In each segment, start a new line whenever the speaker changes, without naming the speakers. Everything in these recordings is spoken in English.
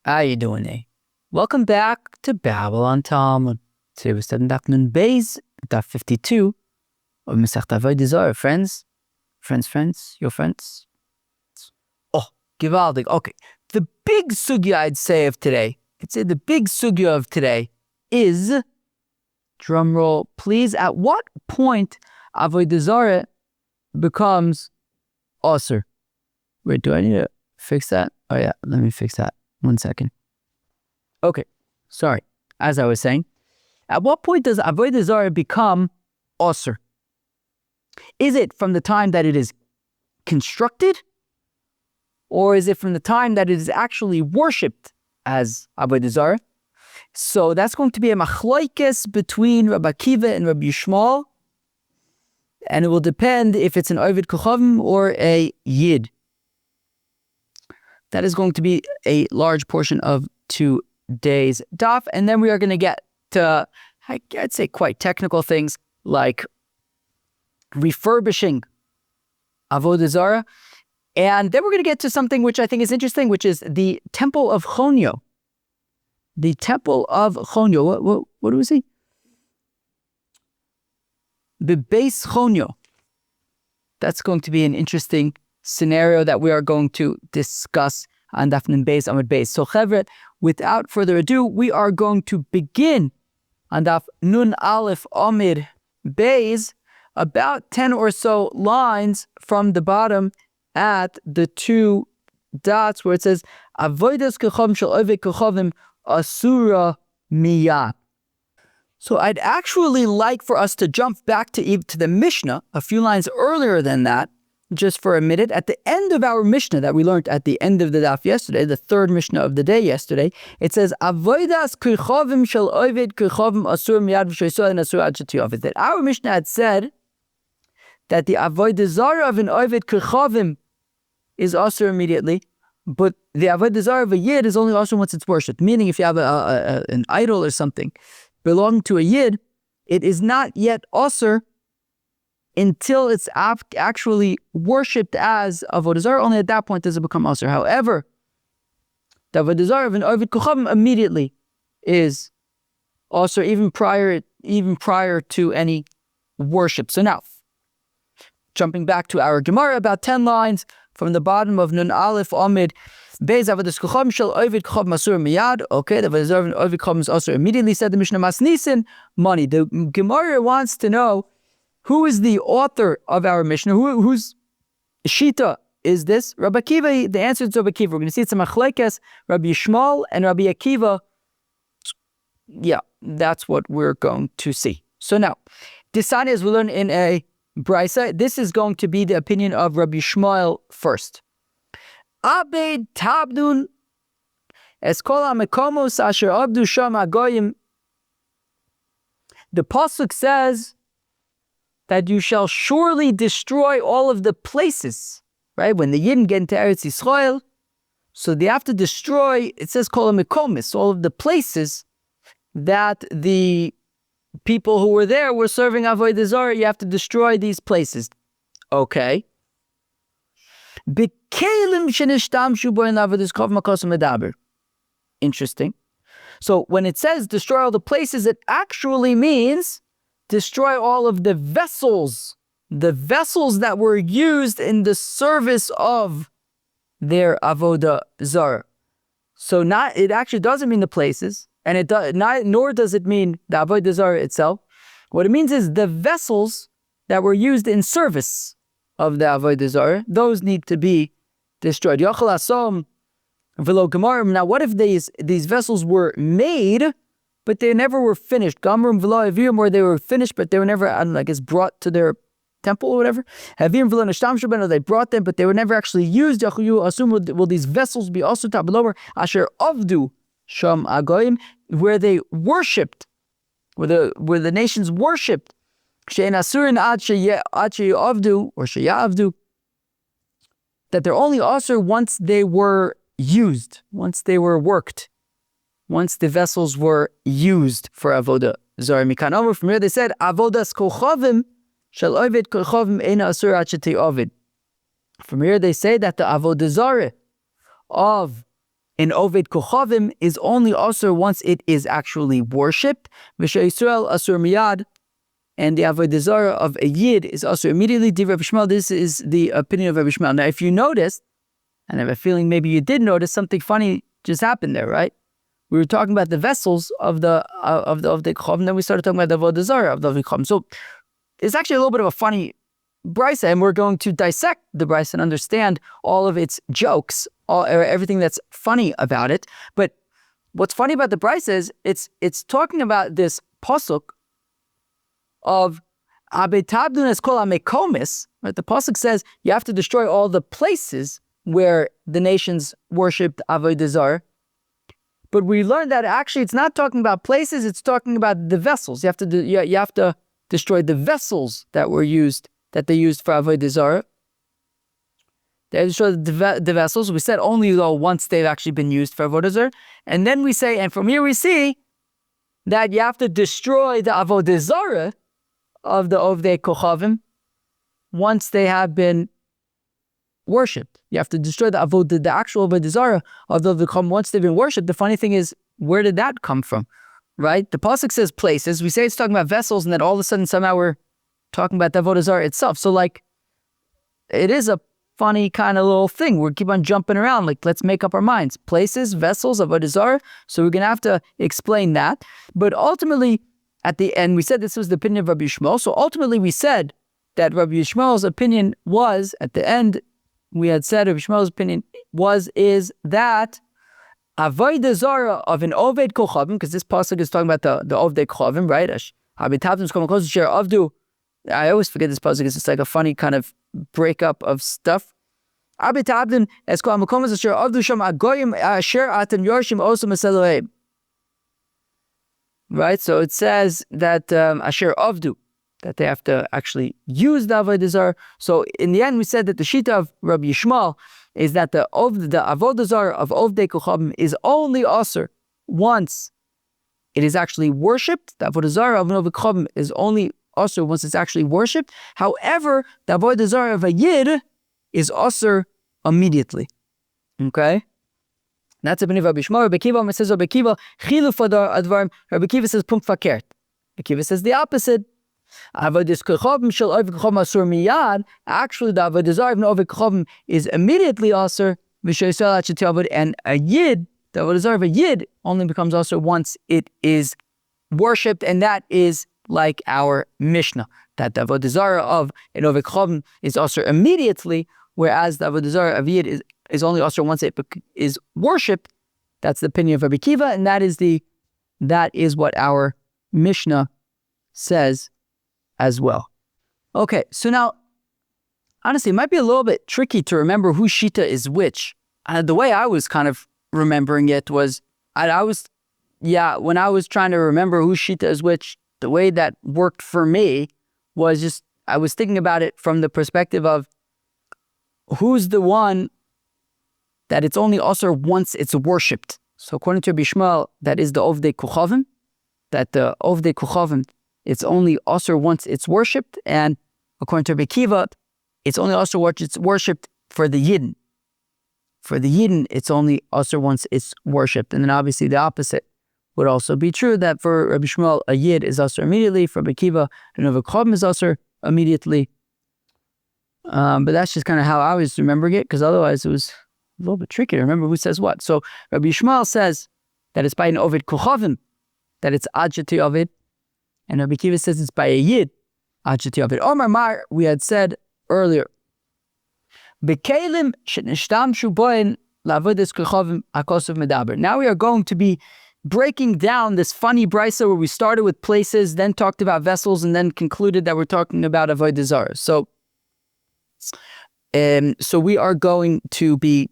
How you doing, eh? Welcome back to Babylon Talmud. Today we're studying Daf Nun Beis, Daf 52 of masechta Avodah Zarah. Friends, your friends. Oh, gewaldig. Okay, the big sugya I'd say of today, the big sugya of today is, drumroll please, at what point Avodah Zarah becomes osur? Wait, do I need to fix that? Oh yeah, let me fix that. 1 second. Okay, sorry. As I was saying, at what point does Avodah Zarah become osur? Is it from the time that it is constructed? Or is it from the time that it is actually worshipped as Avodah Zarah? So that's going to be a machlokes between Rabbi Akiva and Rabbi Ishmael. And it will depend if it's an Ovid Kochavim or a Yid. That is going to be a large portion of today's daf. And then we are going to get to, I'd say, quite technical things like refurbishing Avodah Zarah. And then we're going to get to something which I think is interesting, which is the Temple of Chonyo. The Temple of Chonyo. What do we see? The base Chonyo. That's going to be an interesting scenario that we are going to discuss on Daf Nun Beis Amud Beis. So, Chevret, without further ado, we are going to begin on Daf Nun Aleph Amud Beis, about 10 or so lines from the bottom at the 2 dots where it says Avodas Kochavim Shel Oved Kochavim Asura Miyad. So I'd actually like for us to jump back to the Mishnah a few lines earlier than that, just for a minute. At the end of our Mishnah that we learned at the end of the daf yesterday, the third Mishnah of the day yesterday, it says Avodas Kochavim Shel Oved Kochavim Asur Miyad V'Shoisol and Asur Ad Shetiyaved. That our Mishnah had said that the Avodah Zarah of an Oved Kochavim is asur immediately, but the Avodah Zarah of a Yid is only asur once it's worshipped. Meaning, if you have an idol or something belonging to a Yid, it is not yet asur until it's actually worshipped as Avodah Zarah. Only at that point does it become asur. However, the Avodah Zarah of an Ovid Kochavim immediately is asur, even prior to any worship. So now, jumping back to our Gemara, about 10 lines from the bottom of Nun Aleph Amud Beis, Avodas Kochavim Shel Ovid Kochavim Asur Miyad. Okay, the Avodah Zarah of an Ovid Kochavim is asur immediately, said the Mishnah Masnisin, money. The Gemara wants to know who is the author of our Mishnah, whose Shita is this? Rabbi Akiva. The answer is Rabbi Akiva. We're going to see it's a machlokes, Rabbi Ishmael and Rabbi Akiva. Yeah, that's what we're going to see. So now, Disani, as we learn in a Brisa, this is going to be the opinion of Rabbi Ishmael first. Abed tabdun es kol ha-mekomos asher abdu sham hagoyim. The pasuk says that you shall surely destroy all of the places, right? When the Yidden get into Eretz Yisrael, so they have to destroy, it says kol ha-mekomos, all of the places that the people who were there were serving Avodah Zarah. You have to destroy these places. Okay. Interesting. So when it says destroy all the places, it actually means destroy all of the vessels that were used in the service of their Avodah Zarah. So it actually doesn't mean the places, and nor does it mean the Avodah Zarah itself. What it means is the vessels that were used in service of the Avodah Zarah, those need to be destroyed. Yochel asom v'lo gemarim. Now, what if these vessels were made, but they never were finished? Gamrum v'lo avirim, where they were finished, but they were never, brought to their temple or whatever. Havirim v'lo nishtamshu beno, they brought them, but they were never actually used. Yachu asum, will these vessels be also tablomer? Asher avdu sham agoyim, where they worshipped, where the nations worshipped. She'en asurin ad sheyavdu or sheyavdu, that they're only asur once they were used, once they were worked, once the vessels were used for Avodah Zarah. Mikan Omer, from here they said, Avodas Kochavim Shel Ovid Kochavim Eina Asur Ad Ovid. From here they say that the Avodah Zarah of in Oved Kochavim is only asur once it is actually worshipped. V'she Yisrael asur miyad, and the Avodah Zarah of a Yid is asur immediately. Divrei Rabbi Ishmael, this is the opinion of Rabbi Ishmael. Now, if you noticed, and I have a feeling maybe you did notice, something funny just happened there, right? We were talking about the vessels of the Kochavim, then we started talking about the Avodah Zarah of the Kochavim. So it's actually a little bit of a funny brisa, and we're going to dissect the brisa and understand all of its jokes, or everything that's funny about it. But what's funny about the brisa is it's talking about this pasuk of abetabdun es kol hamekomis. Right? The pasuk says you have to destroy all the places where the nations worshipped Avodah Zarah. But we learned that actually it's not talking about places; it's talking about the vessels. You have to destroy the vessels that they used for Avodah Zarah. They destroyed the vessels. We said only though once they've actually been used for Avodah Zarah. And then we say, and from here we see that you have to destroy the Avodah Zarah of the Ovdei Kochavim once they have been worshipped. You have to destroy the actual Avodah Zarah of the Ovdei Kochavim once they've been worshipped. The funny thing is, where did that come from? Right? The pasuk says places. We say it's talking about vessels, and then all of a sudden somehow we're talking about the Avodah Zarah itself. So it is a funny kind of little thing. We keep on jumping around. Let's make up our minds. Places, vessels, Avodah Zarah. So we're going to have to explain that. But ultimately, at the end, we said this was the opinion of Rabbi Ishmael. So ultimately, we said that Rabbi Ishmael's opinion was, at the end, we had said Rabbi Ishmael's opinion is that Avodah Zarah of an Oved Kochavim, because this pasuk is talking about the Oved Kochavim, right? I always forget this pasuk because it's like a funny kind of breakup of stuff. Right? So it says that Asher Avdu, that they have to actually use the Avodah Zarah. So in the end, we said that the shita of Rabbi Ishmael is that the Avodah Zarah of Ovdei Kochavim is only asur once it is actually worshipped. The Avodah Zarah of Ovdei Kochavim is only asur once it's actually worshipped. However, the Avodah Zarah of a Yid is asur immediately. Okay? That's the opinion of Rabbi Ishmael. Rabbi Akiva says, Rabbi Akiva, chiluf advarim. Rabbi Akiva says, punkt fakert. Rabbi Akiva says the opposite. Actually, the Avodah Zarah of Ovdei Kochavim is immediately asur, and a Yid, the Avodah Zarah of a Yid, only becomes asur once it is worshipped, and that is like our Mishnah, that the Avodah Zarah of an Ovdei Kochavim is asur immediately, whereas the Avodah Zarah of Yid is only asur once it is worshipped. That's the opinion of Rabbi Akiva, and that is what our Mishnah says as well. Okay, so now, honestly, it might be a little bit tricky to remember whose shita is which. The way I was kind of remembering it was, when I was trying to remember whose shita is which, the way that worked for me was just, I was thinking about it from the perspective of who's the one that it's only asur once it's worshipped. So according to Rabbi Ishmael, that is the Ovdei Kochavim, that the Ovdei Kochavim, it's only asur once it's worshipped, and according to Rabbi Akiva, it's only asur once it's worshipped for the Yidden. For the Yidden, it's only asur once it's worshipped. And then obviously the opposite would also be true, that for Rabbi Ishmael, a Yid is asur immediately, for Rabbi Akiva, an Ovdei Kochavim is asur immediately. But that's just kind of how I was remembering it, because otherwise it was a little bit tricky to remember who says what. So Rabbi Ishmael says that it's by an Oved Kochavim that it's adjati Ovid, and Rabbi Akiva says it's by a Yid adjati Ovid. Omar Mar, we had said earlier, Bekelim shenishtamshu boin la'avodas kochavim hakosov medaber. Now we are going to be breaking down this funny brisa where we started with places, then talked about vessels, and then concluded that we're talking about Avodah Zarah. So we are going to be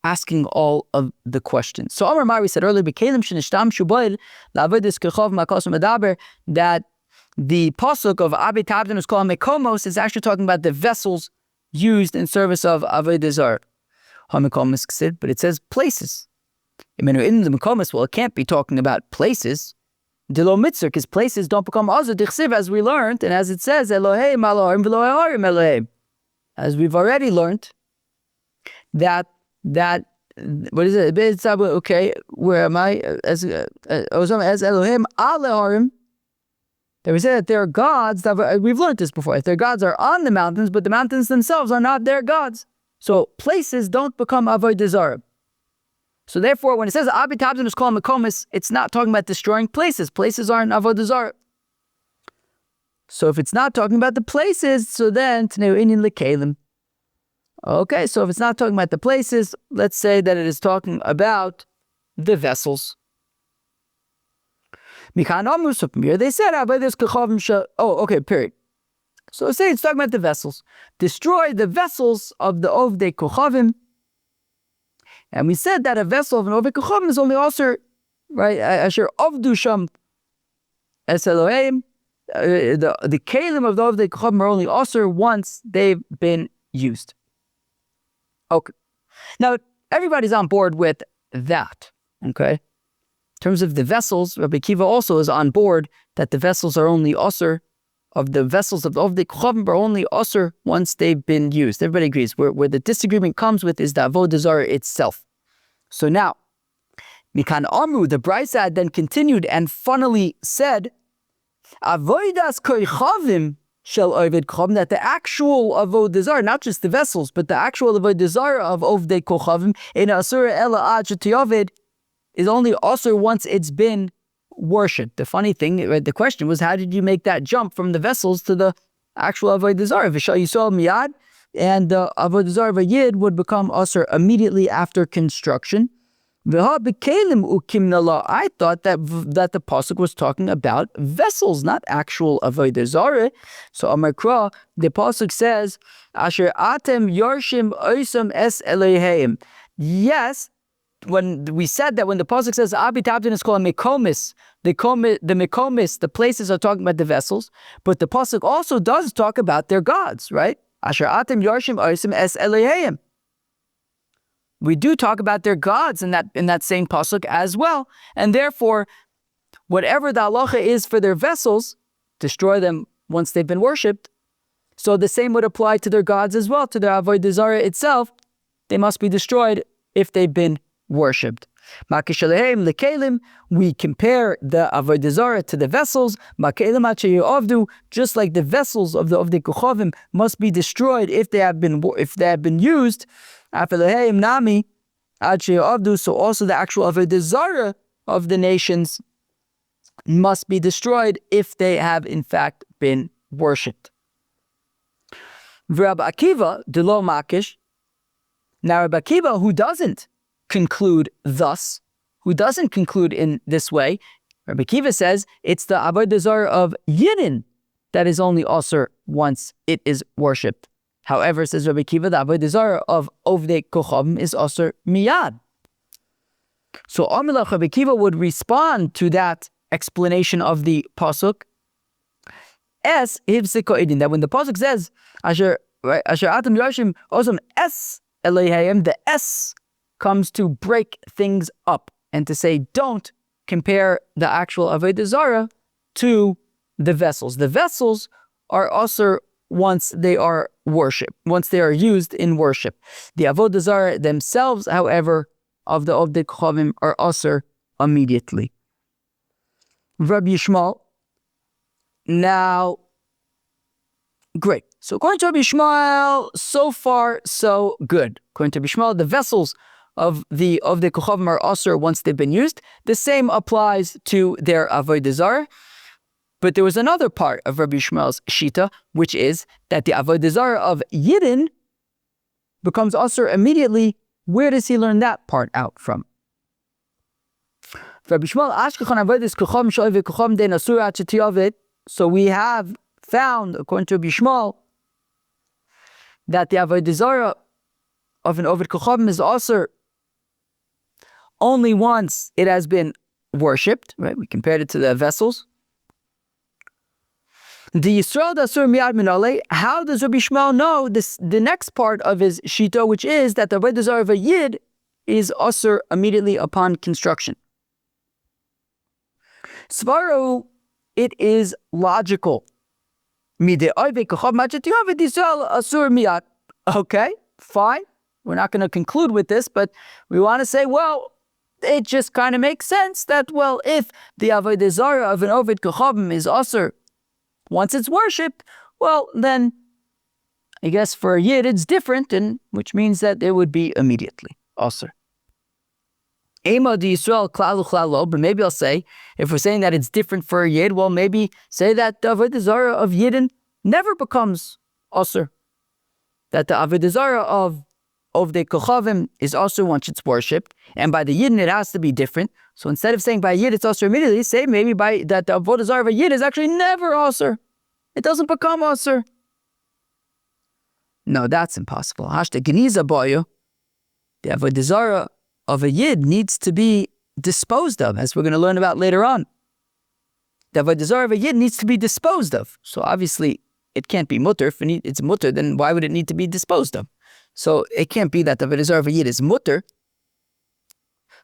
asking all of the questions. So Amar Mar, we said earlier, B'kelim shenishtamshu boil la'avodas kochavim hakosov medaber, that the pasuk of Abi Tabden is called Mekomos is actually talking about the vessels used in service of Avodah Zarah. But it says places. In the Mekomos, well, it can't be talking about places. Dilo mitzvah, because places don't become azur dichsiv, as we learned, and as it says, Elohim Elohim v'lo Elohim Elohim. As we've already learned, that what is it? Okay, where am I? As Elohim aleharim. That we say that there are gods that we've learned this before. If their gods are on the mountains, but the mountains themselves are not their gods. So places don't become Avodah Zarah. So therefore, when it says Abi Tabzin is called Mekomis, it's not talking about destroying places. Places aren't Avodah Zarah. So if it's not talking about the places, so then Tneu Inyan Lekalim. Okay, so if it's not talking about the places, let's say that it is talking about the vessels. They said, period. So say it's talking about the vessels. Destroy the vessels of the Ovdei Kochavim. And we said that a vessel of an Ovdei Kochavim is only also, right, Asher Avdu Sham Es Elohim. The Kalim of the Ovdei Kochavim are only also once they've been used. Okay. Now, everybody's on board with that, okay? In terms of the vessels, Rabbi Akiva also is on board that the vessels are only osir, of the vessels of the Kochavim are only osir once they've been used. Everybody agrees. Where the disagreement comes with is the Avodah Zarah itself. So now, Mikan Amru, the Brisa then continued and funnily said, Avodas Kochavim shall Ovid Kochavim, that the actual Avodah Zarah, not just the vessels, but the actual Avodah Zarah of Ovdei Kochavim, in Asura Ela Ad Shetiyovid, is only also once it's been worshipped. The funny thing, the question was, how did you make that jump from the vessels to the actual Avodah Zarah? V'shal Yisrael miyad, and the Avodah Zarah v'yid would become asur immediately after construction. V'ha b'kelim ukimnala. I thought that the pasuk was talking about vessels, not actual Avodah Zarah. So Amar Kra, the pasuk says, Asher atem yarshim oisam es Eloheim. Yes. When we said that when the pasuk says Abi Tabdin is called Mekomis, the Mekomis, the places are talking about the vessels, but the pasuk also does talk about their gods, right? Asher Atem Yarshim Oisim Es Eloheim. We do talk about their gods in that same pasuk as well, and therefore, whatever the halacha is for their vessels, destroy them once they've been worshipped. So the same would apply to their gods as well, to their Avodah Zarah itself. They must be destroyed if they've been worshipped. Makishalehem lekelim, we compare the Avodah Zarah to the vessels. Makelim avdu, just like the vessels of the Ovdei Kochavim must be destroyed if they have been used. Afelehem nami avdu, so also the actual Avodah Zarah of the nations must be destroyed if they have in fact been worshipped. Rabbi Akiva delo makish. Now Rabbi Akiva, who doesn't conclude thus, who doesn't conclude in this way, Rabbi Akiva says it's the Avodah Zarah of Yidden that is only osir once it is worshipped. However, says Rabbi Akiva, the Avodah Zarah of Ovdei Kochavim is osir miyad. So Amilach Rabbi Akiva would respond to that explanation of the pasuk as hivsikoidin, that when the pasuk says Asher Atam Yashim Osam Es Elohim, the S comes to break things up and to say, don't compare the actual Avodah Zarah to the vessels. The vessels are also once they are worship, once they are used in worship. The Avodah Zarah themselves, however, of the Ovdei Kochavim are also immediately. Rabbi Ishmael. Now, great. So according to Rabbi Ishmael, so far so good. According to Rabbi Ishmael, the vessels of the Kochavim are osir once they've been used. The same applies to their Avodah Zarah. But there was another part of Rabbi Ishmael's shita, which is that the Avodah Zarah of Yidden becomes osir immediately. Where does he learn that part out from? Rabbi Ishmael, so we have found, according to Rabbi Ishmael, that the Avodah Zarah of an Oved Kochavim is osir only once it has been worshipped, right? We compared it to the vessels. The Yisrael Dasur Miyad Minale, how does Rabbi Ishmael know this? The next part of his shito, which is that the Avodah Zarah of a Yid is osir immediately upon construction. Svaro, it is logical. Okay, fine. We're not going to conclude with this, but we want to say, well, it just kind of makes sense that, well, if the Avodah Zarah of an Ovid Kochavim is Asur once it's worshipped, well, then I guess for a Yid it's different, and which means that it would be immediately Asur. Ema di Yisrael klalu klalo, but maybe I'll say, if we're saying that it's different for a Yid, well, maybe say that the Avodah Zarah of Yidden never becomes Asur. That the Avodah Zarah of the Kochavim is Asur once it's worshipped, and by the Yidden it has to be different. So instead of saying by a Yid it's Asur immediately, say maybe by that the Avodah Zarah of a Yid is actually never Asur. It doesn't become Asur. No, that's impossible. Hashta geniza boyu, the Avodah Zarah of a Yid needs to be disposed of, as we're going to learn about later on. The Avodah Zarah of a Yid needs to be disposed of. So obviously, it can't be mutter. If it's mutter, then why would it need to be disposed of? So it can't be that the Avodah Zarah of a Yid is mutter.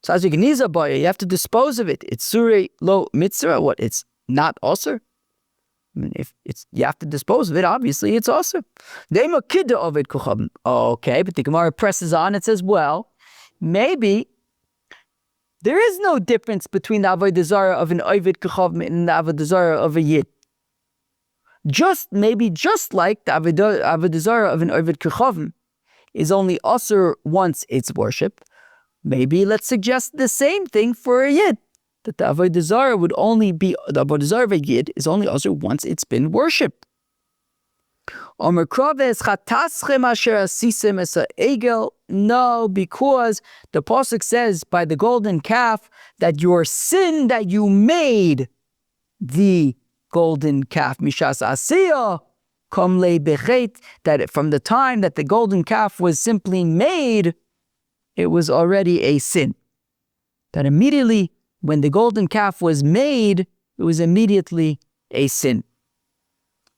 So as you can you have to dispose of it. It's surei lo mitzvah. What? It's not asur. I mean, if you have to dispose of it, obviously it's asur. Okay, but the Gemara presses on. It says, well, maybe there is no difference between the Avodah Zarah of an Ovid Kochavim and the Avodah Zarah of a Yid. Just like the Avodah Zarah of an Ovid Kochavim is only asur once it's worshipped, maybe let's suggest the same thing for a Yid. That the Avodah Zarah would only be, the Avodah Zarah of a Yid is only asur once it's been worshipped. No, because the pasuk says by the golden calf that your sin that you made the golden calf, mishas asiyah, komle bechet, that from the time that the golden calf was simply made, it was already a sin. That immediately when the golden calf was made, it was immediately a sin.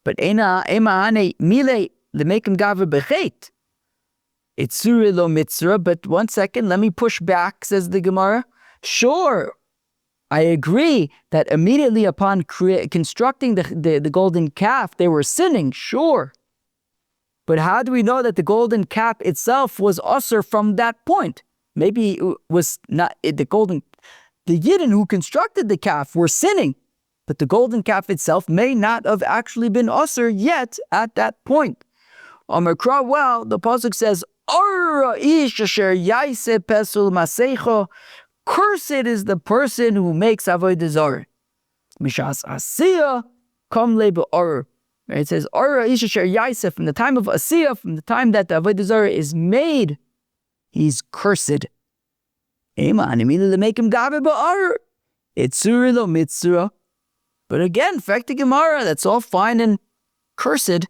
But ema ane mile lemekim gaver bechet. It's surei lo mitzvah. But one second, let me push back, says the Gemara. Sure, I agree that immediately upon constructing the golden calf, they were sinning, sure. But how do we know that the golden calf itself was asur from that point? Maybe it was not the Yidden who constructed the calf were sinning, but the golden calf itself may not have actually been asur yet at that point. Well, the pasuk says, cursed is the person who makes Avodah Zarah. Mishas asiyah komle be'or. It says, from the time of asiyah, from the time that the Avodah Zarah is made, he's cursed. It's surei lo mitzvah. But again, fact Gemara, that's all fine and cursed.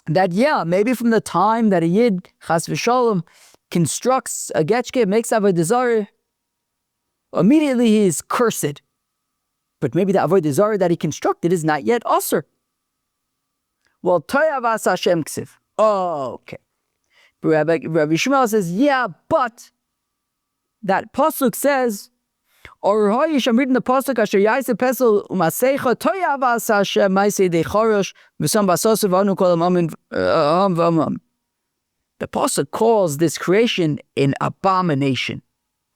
That, yeah, maybe from the time that a Yid, chas v'shalom, constructs a getchke, makes Avodah Zarah, immediately he is cursed. But maybe the Avodah Zarah that he constructed is not yet asur. Well, toyavas Hashem ksiv. Oh, okay. Rabbi Ishmael says, yeah, but that pasuk says, or I'm reading the pasuk, asher yaise pesel masechta toyavas Hashem ma'aseh dechorosh v'sam basosav anu kol amamin v'amam. The pasuk calls this creation an abomination.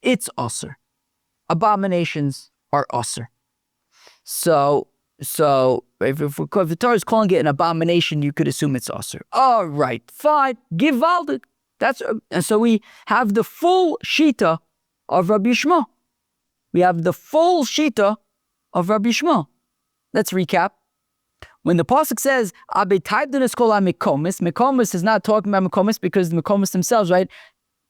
It's asur. Abominations are asur. So if the Torah is calling it an abomination, you could assume it's asur. All right, fine, givaldik. And so we have the full shita of Rabbi Ishmael. We have the full shita of Rabbi Ishmael. Let's recap. When the pasuk says "Abetaydinus kol ha-mikomis," mikomis is not talking about mikomis because the mikomis themselves, right?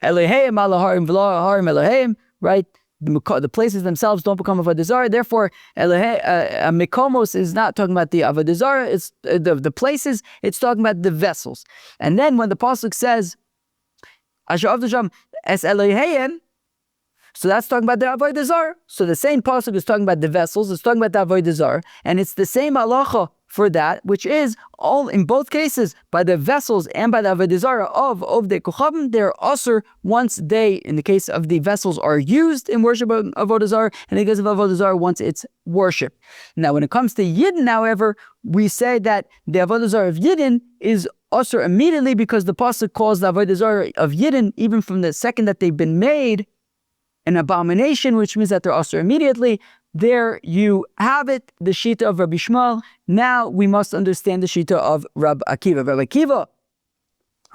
Eloheim alaharim v'laharim Eloheim, right? The places themselves don't become Avodah Zarah. Therefore, mikomos is not talking about the Avodah Zarah. It's the places. It's talking about the vessels. And then when the pasuk says "Asher avdasham es Eloheim," so that's talking about the Avodah Zarah. So the same pasuk is talking about the vessels. It's talking about the Avodah Zarah, and it's the same halacha for that, which is all in both cases, by the vessels and by the Avodah Zarah of Ovdei Kochavim, they're usher once they, in the case of the vessels, are used in worship of Avodah Zarah, and in the case of Avodah Zarah, once it's worship. Now, when it comes to Yidden, however, we say that the Avodah Zarah of Yidden is usher immediately because the pasuk calls the Avodah Zarah of Yidden, even from the second that they've been made, an abomination, which means that they're usher immediately. There you have it, the shita of Rabbi Ishmael. Now we must understand the shita of Rabbi Akiva.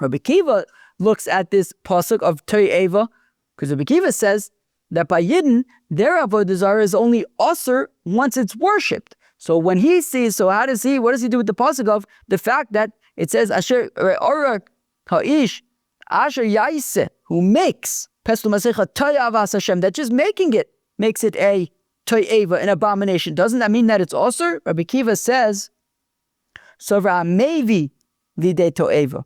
Rabbi Akiva looks at this pasuk of To'eva, because Rabbi Akiva says that by Yidden, their Avodah Zarah is only usher once it's worshipped. So when he sees, what does he do with the pasuk of the fact that it says Asher Orak Ha'ish Asher Yaise, who makes Peslu Masechta To'avas Hashem, that just making it makes it a To'eva, an abomination. Doesn't that mean that it's also? Rabbi Akiva says, Sovra Mevi Vide To'eva.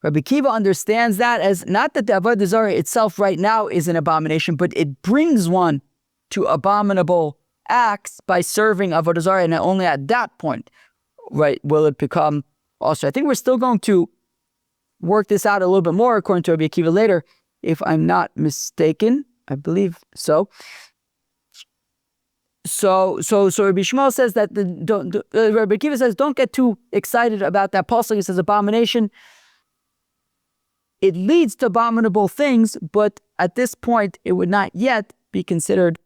Rabbi Akiva understands that as not that the Avodah Zarah itself right now is an abomination, but it brings one to abominable acts by serving Avodah Zarah, and only at that point, right, will it become also. I think we're still going to work this out a little bit more according to Rabbi Akiva later, if I'm not mistaken. I believe so. So Rabbi Ishmael says that Rabbi Akiva says, don't get too excited about that pasuk. He says abomination. It leads to abominable things, but at this point, it would not yet be considered.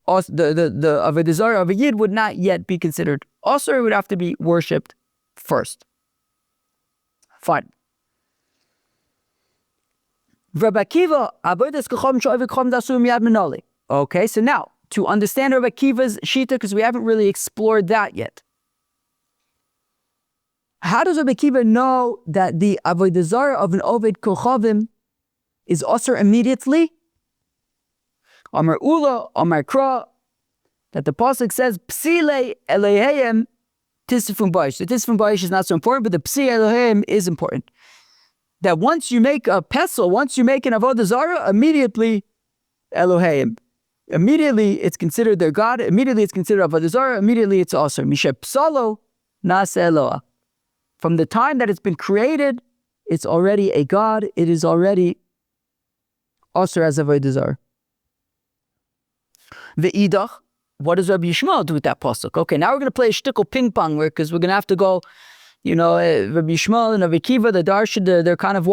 The Avodah Zarah of a Yid would not yet be considered. Also, it would have to be worshipped first. Fine. Rabbi Akiva, okay, so now, to understand Rabbi Akiva's shita, because we haven't really explored that yet. How does Rabbi Akiva know that the Avodah Zarah of an Oved Kochavim is usher immediately? Amar Ula, Amar Kra, that the pasuk says, Psile Elohim Tisifun Baish. The Tisifun Baish is not so important, but the Psi Elohim is important. That once you make a pesel, once you make an Avodah Zarah, immediately Elohim. Immediately it's considered their God. Immediately it's considered Avodah Zarah. Immediately it's also Misha Psalo Nase Eloah. From the time that it's been created, it's already a God. It is already also as Avodah Zarah. Ve'idach, what does Rabbi Ishmael do with that pasuk? Okay, now we're going to play a shtickle ping pong, because we're going to have to go, Rabbi Ishmael and Rabbi Akiva, the Darshan, they're kind of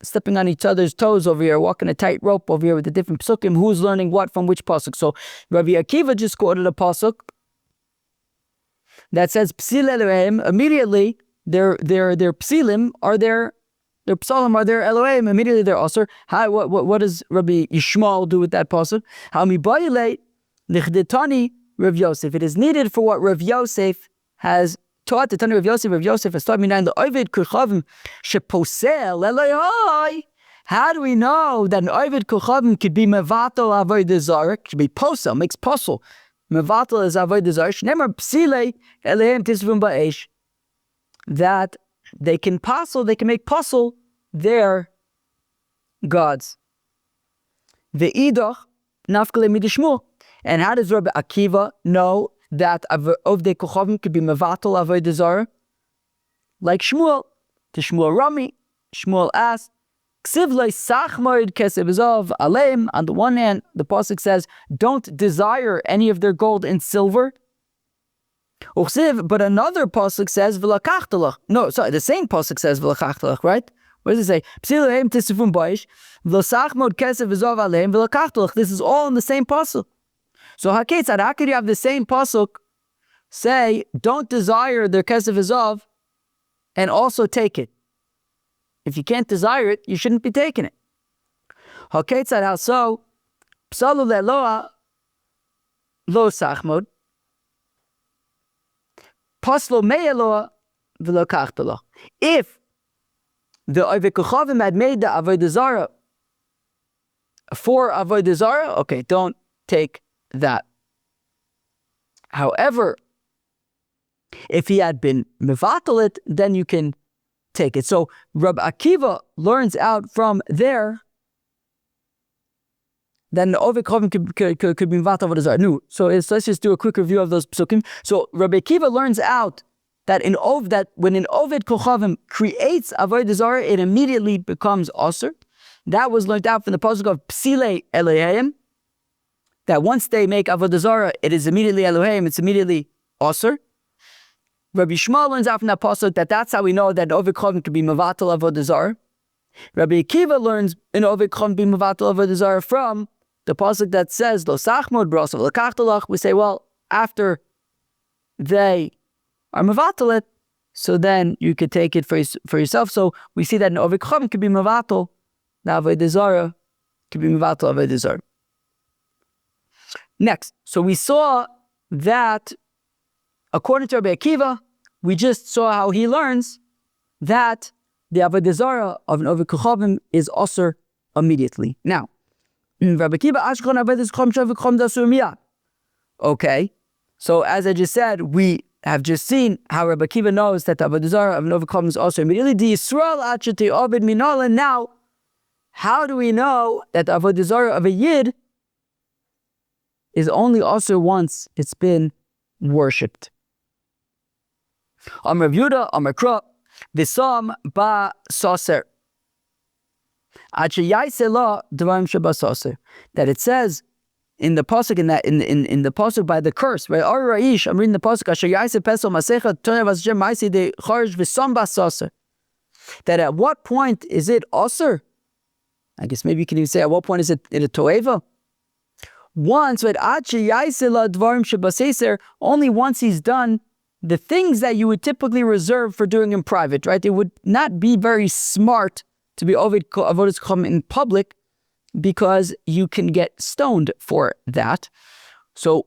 stepping on each other's toes over here, walking a tight rope over here with the different psukim, who's learning what from which pasuk. So Rabbi Akiva just quoted a pasuk that says Psil Elohim. Immediately their psilim are their psalim are their Elohim. Immediately they're usher. What does Rabbi Ishmael do with that pasuk? How mibayilei lichdetani Rav Yosef. It is needed for what Rav Yosef has taught. The Tani Rav Yosef has taught me now the Ovid Kochavim sheposel Elohai. How do we know that an Ovid Kochavim could be mevatel Avodah Zarah? Could be posel, makes posel. Mevatel is Avodah Zarah. Shneimar psilei Elohim tisvum ba'esh. That they can make posel their gods. Ve'idach nafkele midishmu. And how does Rabbi Akiva know that Ovdei Kochavim could be mevatel Avodah Zarah? Like Shmuel, to Shmuel Rami, Shmuel asked, Ksiv lo sachmoid kesef zav aleim. On the one hand, the pasuk says, don't desire any of their gold and silver. But another pasuk says, v'lakachtelach. No, sorry, the same pasuk says v'lakachtelach, right? What does it say? Psileim tisifun baish, v'lasachmod kesef zav aleim v'lakachtelach. This is all in the same pasuk. So how could you have the same pasuk say, don't desire their kesef zav, and also take it? If you can't desire it, you shouldn't be taking it. How so? Psalu le'loa lo sachmod. Paslo me'eloa v'lo kachtalo. If the Oved Kochavim had made the Avodah Zarah for Avodah Zarah, okay, don't take that. However, if he had been mevatel it, then you can take it. So Rabbi Akiva learns out from there then the Oved Chovim could be Mevatel Avodah Zarah. No. So let's just do a quick review of those psukim. So Rabbi Akiva learns out that when an Oved Kochavim creates Avodah Zarah, it immediately becomes Osir. That was learned out from the pasuk of Psile Elohim, that once they make Avodah Zarah, it is immediately Elohim, it's immediately Osir. Rabbi Ishmael learns out from that pasuk that that's how we know that an Oved Kochavim could be Mevatel Avodah Zarah. Rabbi Akiva learns an Oved Kochavim be Mevatel Avodah Zarah from the pasuk that says Lo Sachmod Brasav Lekachtalach. We say, well, after they are Mevatel, so then you could take it for yourself. So we see that an Oved Kochavim could be Mevatel. The Avodah Zarah could be Mevatel Avodah Zarah. Next, so we saw that according to Rabbi Akiva, we just saw how he learns that the Avodah Zarah of an Oved Kochavim is Osir immediately. Now, Rabbi Akiva, Ashkon Avodah Kochavim Dasur Miyad. Okay, so as I just said, we have just seen how Rabbi Akiva knows that the Avodah Zarah of an Oved Kochavim is Osir immediately. The Yisrael Achati Oved Minol. And now, how do we know that the Avodah Zarah of a Yid is only Osir once it's been worshipped? Amar Yehuda, Amar Kra, V'sam ba Soser. That it says in the pasuk in the pasuk by the curse, right? I'm reading the pasuk. That at what point is it Osir? I guess maybe you can even say at what point is it a toeva? Once, but only once he's done the things that you would typically reserve for doing in private, right? It would not be very smart to be Avodah Kochavim in public because you can get stoned for that. So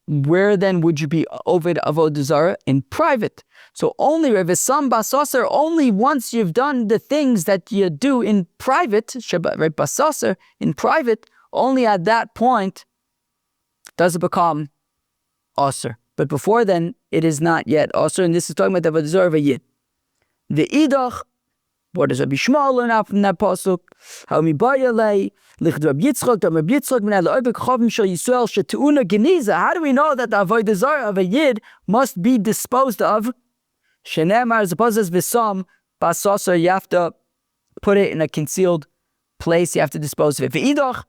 where then would you be Oved Avodah Zarah? In private. So only Revisam Basaser, only once you've done the things that you do in private, right, Basaser, in private, only at that point does it become Osir. But before then, it is not yet Osir, and this is talking about the Avodah Zarah of a Yid. The Idach, what does Rabbi Ishmael learn out from that pasuk? How mi bayalei lichd Rabbi Yitzchak, Rabbi Yitzchak min Oved Kochavim shel Yisrael shetuuna geniza. How do we know that the Avodah Zarah of a Yid must be disposed of? Shenemar, as opposed as V'sam Basaser, you have to put it in a concealed place. You have to dispose of it. V'idach,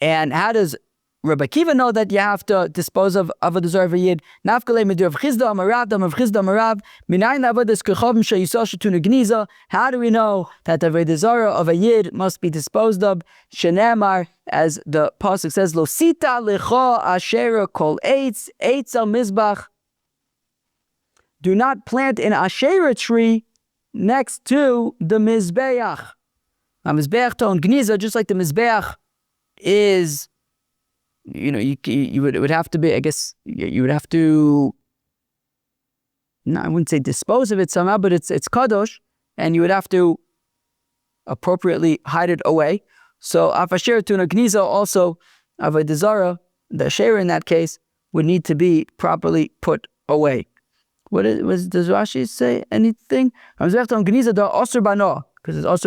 and how does Rabbi Akiva know that you have to dispose of Avodah Zarah of a Yid? Nafkalei medu of Chizda Amarav, Dam of Chizda Amarav, Minayin Avodas Kochavim shel Yisrael shetuna geniza. How do we know that the Avodah Zarah of a Yid must be disposed of? Shenemar, as the pasuk says, Lo sita lecha ashera kol eitz al mizbach. Do not plant an Asherah tree next to the Mizbeach. Now, Mizbeach ton geniza, just like the Mizbeach is, it would have to be, I guess, you would have to, no, I wouldn't say dispose of it somehow, but it's kadosh, and you would have to appropriately hide it away. So, Afasher tuna gniza, also, Avodah Zarah, the Asherah in that case, would need to be properly put away. Does Rashi say anything? Because it's Osir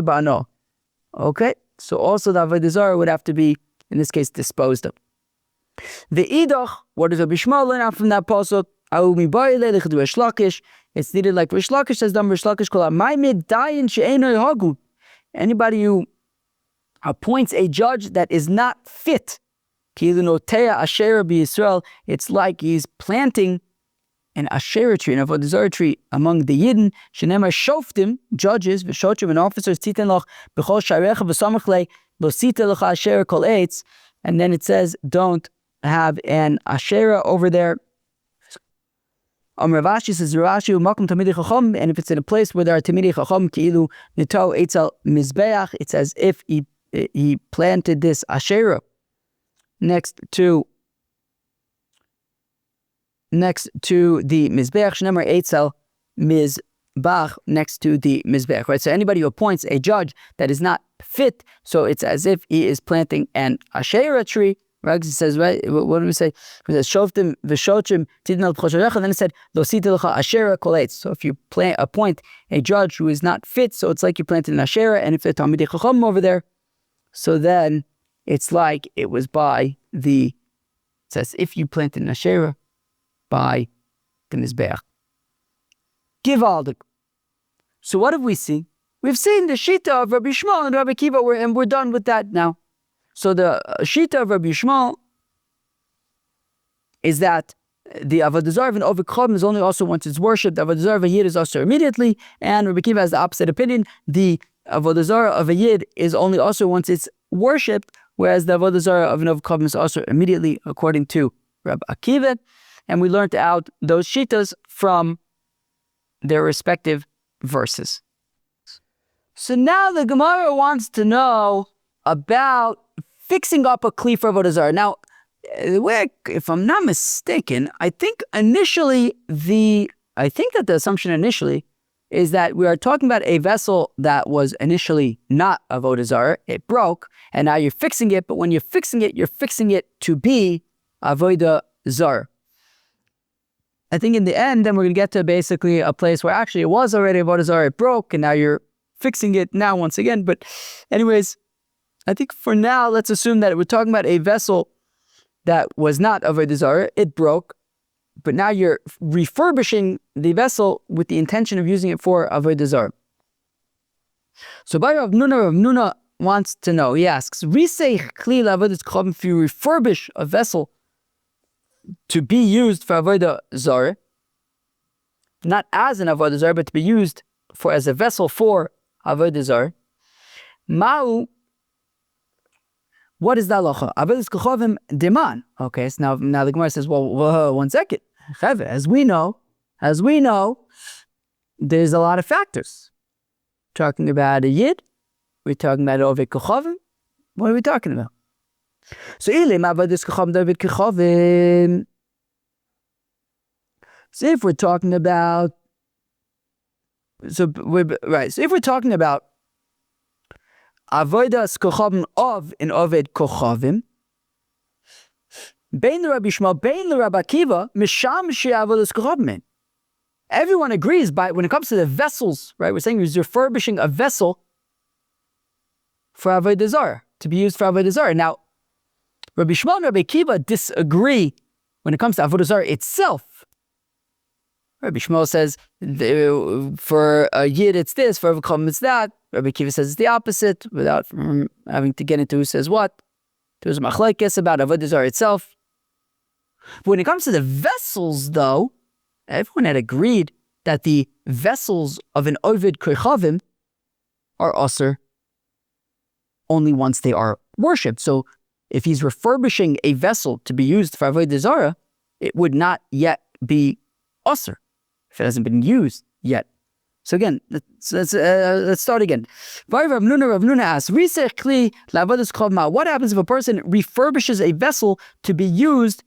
Bano. Okay, so also the Avodah Zarah would have to be, in this case, disposed of. The Idach, what does Rabbi Ishmael learn out from that pasuk? It's needed like Rish Lakish says, anybody who appoints a judge that is not fit, it's like he's planting an Asherah tree, an Avodah Zarah tree among the Yidden. Shenemar shoftim, judges, v'shotrim, and officers, titen loch b'chol sharecha v'samach le lo sita lecha Asherah kol eitz. And then it says, don't have an Asherah over there. Rashi says, Rashi u'makom tamidei chacham, and if it's in a place where there are tamidei chacham, ki'ilu nito eitz al mizbeach, it's as if he planted this Asherah next to the Mizbeach, Shnemar Eitzel Mizbach, next to the Mizbeach, right? So anybody who appoints a judge that is not fit, so it's as if he is planting an Asherah tree, right? It says, right, what do we say? It says, Shoftim v'shotrim tidnal b'chosharecha, and then it said, Lo sita lecha Asherah kol eitz. So if you appoint a judge who is not fit, so it's like you planted an Asherah, and if they're Talmidei Chacham over there, so then it's like it was by it says, if you planted an Asherah by the Mizbeach. Givaldik. So what have we seen? We've seen the Shita of Rabbi Ishmael and Rabbi Akiva, and we're done with that now. So the Shita of Rabbi Ishmael is that the Avodah Zarah of an Oved Chacham is only also once it's worshipped. The Avodah Zarah of a Yid is also immediately, and Rabbi Akiva has the opposite opinion. The Avodah Zarah of a Yid is only also once it's worshipped, whereas the Avodah Zarah of an Oved Chacham is also immediately, according to Rabbi Akiva. And we learned out those Shitas from their respective verses. So now the Gemara wants to know about fixing up a kli for Avodah Zarah. Now, if I'm not mistaken, I think that the assumption initially is that we are talking about a vessel that was initially not Avodah Zarah. It broke, and now you're fixing it, but when you're fixing it to be Avodah Zarah. I think in the end, then we're going to get to basically a place where actually it was already Avodah Zarah, it broke, and now you're fixing it now once again. But anyways, I think for now, let's assume that we're talking about a vessel that was not Avodah Zarah, it broke, but now you're refurbishing the vessel with the intention of using it for Avodah Zarah. So Rav Nuna wants to know, he asks, if you refurbish a vessel to be used for Avodah Zarah, not as an Avodah Zarah, but to be used as a vessel for Avodah Zarah, what is the halacha? Avodas kochavim deman. Okay, so now the Gemara says, well, 1 second. As we know, there's a lot of factors. Talking about a yid, we're talking about oved kochavim. What are we talking about? So avodas kochavim oved kochavim. So if we're talking about, So if we're talking about Avodas Kochavim of an Oved Kochavim, Bein Rabbi Ishmael, Bein Rabbi Akiva, Misham Avodas Kochavim. Everyone agrees when it comes to the vessels, right? We're saying he's refurbishing a vessel for Avodah Zarah, to be used for Avodah Zarah. Now, Rabbi Ishmael and Rabbi Akiva disagree when it comes to Avodah Zarah itself. Rabbi Ishmael says, for a Yid it's this, for a Chacham it's that. Rabbi Akiva says it's the opposite, without having to get into who says what. There's a machlokes about Avodah Zarah itself. But when it comes to the vessels, though, everyone had agreed that the vessels of an Oved Kochavim are asur only once they are worshipped. So if he's refurbishing a vessel to be used for Avodah Zarah, it would not yet be asur if it hasn't been used yet. So again, let's start again. Rav Nuna asks, what happens if a person refurbishes a vessel to be used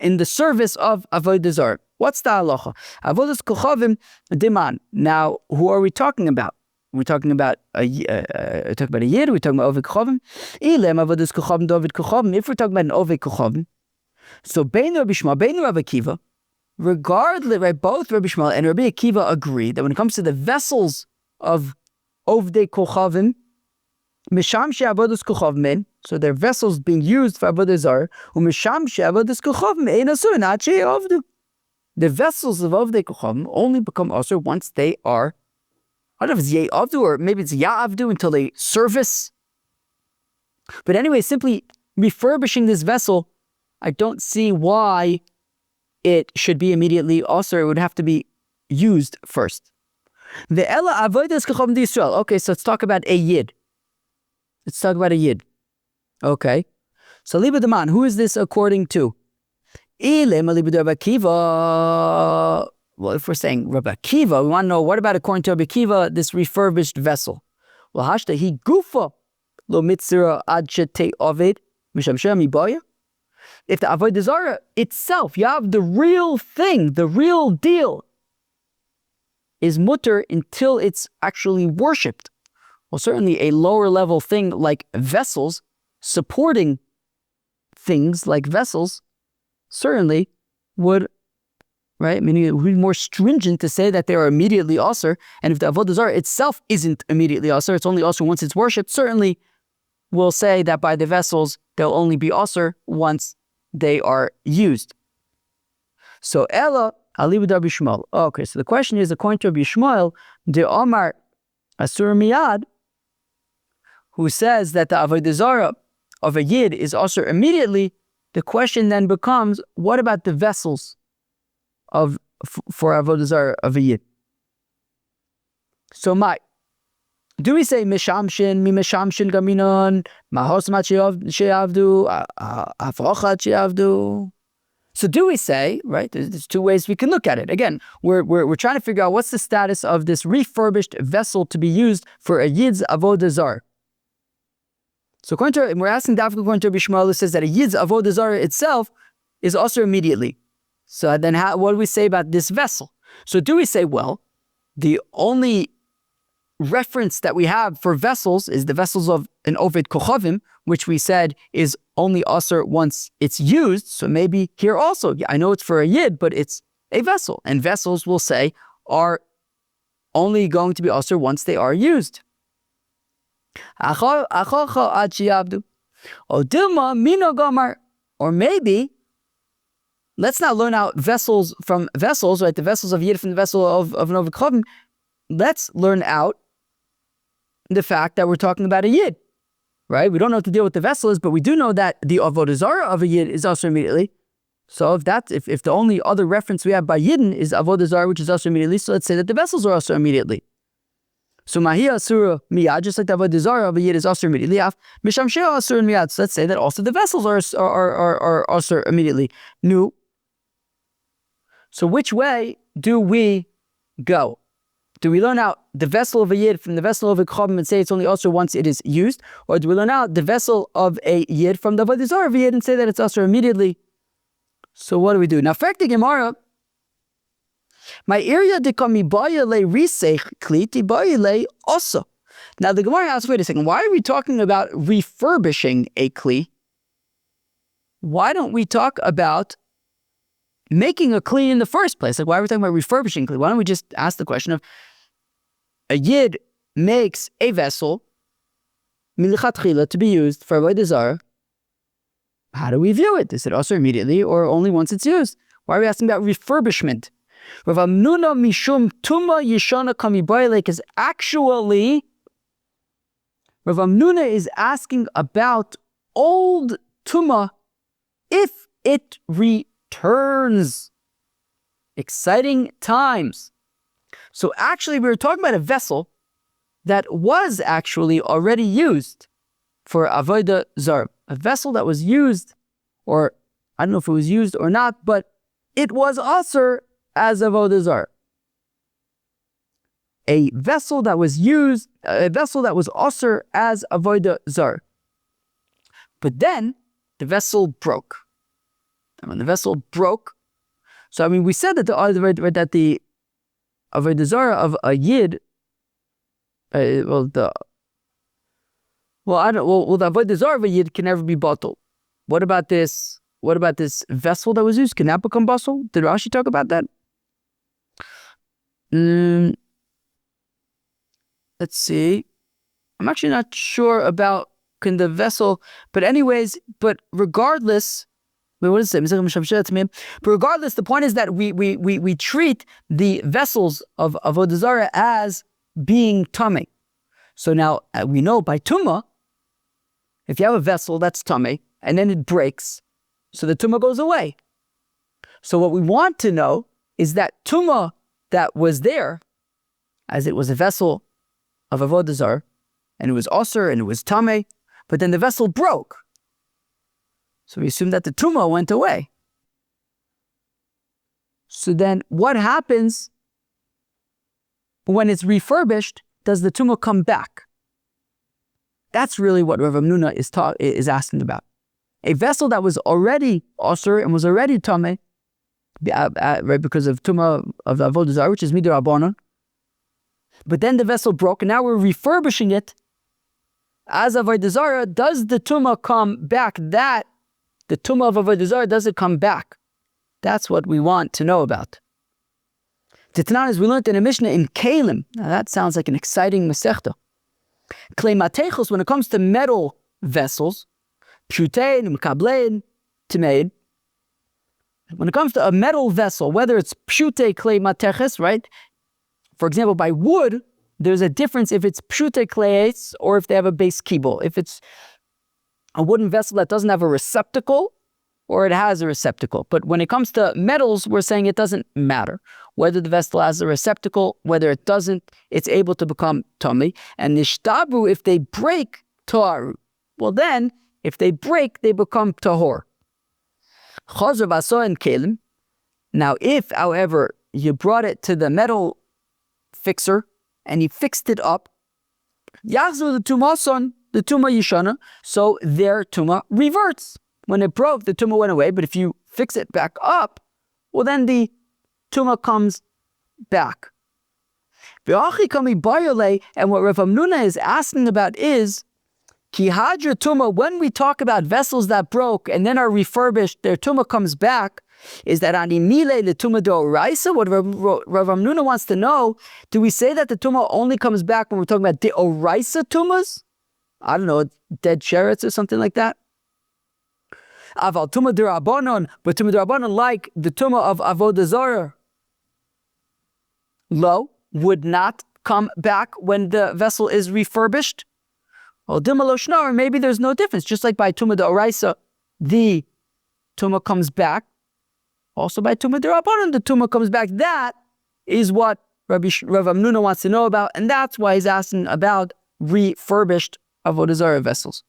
in the service of Avodah Zarah? What's the halacha? Avodas kochavim diman. Now, who are we talking about? We're talking about a yid. We're talking about oved kochavim. Avodas kochavim oved kochavim. If we're talking about an oved kochavim, so bein Rabbi Ishmael, bein Rabbi Akiva, regardless, right? Both Rabbi Ishmael and Rabbi Akiva agree that when it comes to the vessels of ovdei kochavim, misham she'avodas kochavim, so they're vessels being used for Avodah Zarah, u'misham she'avodas kochavim ein asur not she'avdu. The vessels of ovdei kochavim only become asur once they are, I don't know if it's ye'avdu or maybe it's ya'avdu until they service. But anyway, simply refurbishing this vessel, I don't see why it should be immediately asur. It would have to be used first. The ela avodas kochavim d'Yisrael. Okay, so let's talk about a yid. Okay. So liba deman, who is this according to? Akiva. Well, if we're saying Rabbi Akiva, we want to know, what about according to Rabbi Akiva, this refurbished vessel? Well, hashta hi gufa lo mitzira ad shete oved misham shem ibaya. If the Avodah Zarah itself, you have the real thing, the real deal, is mutter until it's actually worshipped. Well, certainly a lower level thing like vessels, supporting things like vessels, certainly would, right? Meaning it would be more stringent to say that they are immediately asur. And if the Avodah Zarah itself isn't immediately asur, it's only asur once it's worshipped, certainly we'll say that by the vessels, they'll only be asur once they are used. So Ella Ali Rabbi Ishmael. Okay, so the question is, according to Rabbi Ishmael, the Omar Asur Miyad, who says that the Avodah Zarah of a Yid is asur immediately, the question then becomes, what about the vessels for Avodah Zarah of a Yid? So do we say mishamshin, mi mishamshin gaminon, mahosmat she'avdu, afrochat she'avdu? So do we say, right, there's two ways we can look at it. Again, we're trying to figure out what's the status of this refurbished vessel to be used for a Yid's Avodah Zarah. So we're asking according to Rabbi Ishmael, who says that a Yid's Avodah Zarah itself is also immediately. So then what do we say about this vessel? So do we say, well, the only reference that we have for vessels is the vessels of an Oved Kochavim, which we said is only asur once it's used. So maybe here also, I know it's for a Yid, but it's a vessel. And vessels, we'll say, are only going to be asur once they are used. Or maybe, let's not learn out vessels from vessels, right? The vessels of Yid from the vessel of an Oved Kochavim. Let's learn out the fact that we're talking about a Yid, right? We don't know what to deal with the vessel is, but we do know that the Avodah Zarah of a Yid is also immediately. So if the only other reference we have by Yidden is Avodah Zarah, which is also immediately, so let's say that the vessels are also immediately. So Mahia Asura Miyad, just like the Avodah Zarah of a Yid is also immediately. Misham Shea Asura Miyad. So let's say that also the vessels are also immediately. Nu. So which way do we go? Do we learn out the vessel of a Yid from the vessel of a Kochavim and say it's only asur once it is used? Or do we learn out the vessel of a Yid from the Avodah Zarah of a Yid and say that it's asur immediately? So what do we do? Now, fact the Gemara, my area de kami bayale risech kliti bayale also. Now the Gemara asks, wait a second, why are we talking about refurbishing a kli? Why don't we talk about making a kli in the first place? Like, why are we talking about refurbishing kli? Why don't we just ask the question of, a Yid makes a vessel milichatchila to be used for Avodah Zarah. How do we view it? Is it also immediately or only once it's used? Why are we asking about refurbishment? Rav Amnuna mishum tuma yishana kami baile, because actually Rav Amnuna is asking about old tuma if it returns. Exciting times. So actually, we were talking about a vessel that was actually already used for Avodah Zarah. A vessel that was used, or I don't know if it was used or not, but it was asur as Avodah Zarah. A vessel that was used, a vessel that was asur as Avodah Zarah. But then the vessel broke. And when the vessel broke, so we said that the Avodah Zarah of a Yid, the Avodah Zarah of a Yid can never be bottled. What about this vessel that was used? Can that become bottled? Did Rashi talk about that? Let's see. I'm actually not sure about can the vessel, but regardless, what does it say? But regardless, the point is that we treat the vessels of Avodah Zarah as being tamei. So now we know by tumah, if you have a vessel that's tamei and then it breaks, so the tumah goes away. So what we want to know is that tumah that was there, as it was a vessel of Avodah Zarah, and it was asur and it was tamei, but then the vessel broke. So we assume that the tumah went away. So then what happens when it's refurbished? Does the tumah come back? That's really what Rav Amnuna is asking about. A vessel that was already asur and was already tamei, right, because of tumah of the Avodah Zarah, which is midrabanan. But then the vessel broke, and now we're refurbishing it as Avodah Zarah. Does the tumah come back? The tumah of Avodah Zarah, does it come back? That's what we want to know about. Titanan, as we learned in a Mishnah in Kalim. Now that sounds like an exciting masechta. Klei matechos, when it comes to metal vessels, pshutein, mekablein, timein. When it comes to a metal vessel, whether it's pshute clay mateches, right? For example, by wood, there's a difference if it's pshute clays or if they have a base kibble. If it's a wooden vessel that doesn't have a receptacle or it has a receptacle. But when it comes to metals, we're saying it doesn't matter. Whether the vessel has a receptacle, whether it doesn't, it's able to become tummy. And nishtabru, if they break, toaru. Well then, if they break, they become tahor. Chazar baso and kelim. Now if, however, you brought it to the metal fixer and he fixed it up, yachzu the tumason, the tuma yishana, so their tuma reverts. When it broke, the tuma went away, but if you fix it back up, well then the tuma comes back. And what Rav Hamnuna is asking about is, ki hadra tuma, when we talk about vessels that broke and then are refurbished, their tuma comes back, is that animile le tuma d'oraisa? What Rav Hamnuna wants to know, do we say that the tuma only comes back when we're talking about d'oraisa tumas? I don't know, dead sherets or something like that? Aval tuma d'rabanan, but tuma d'rabanan, like the tuma of Avodah Zarah, lo, would not come back when the vessel is refurbished. Or maybe there's no difference. Just like by tuma d'oraisa, the tuma comes back. Also by tuma d'rabanan, the tuma comes back. That is what Rav Hamnuna wants to know about, and that's why he's asking about refurbished Avodah Zarah vessels.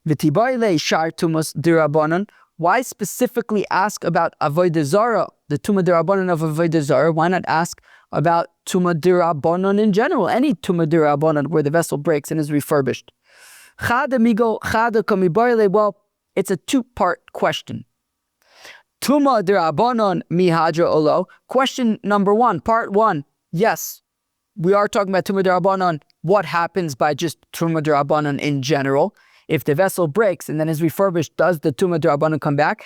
V'tibayle shar tumas d'rabanan. Why specifically ask about Avodah Zarah, the tuma d'rabanan of Avodah Zarah? Why not ask about tuma d'rabanan in general? Any tuma d'rabanan where the vessel breaks and is refurbished. Well, it's a two-part question. Tuma d'rabanan mihadra olo. Question number one, part one. Yes, we are talking about tuma d'rabanan. What happens by just tuma d'rabanan in general? If the vessel breaks and then is refurbished, does the tuma d'rabanan come back?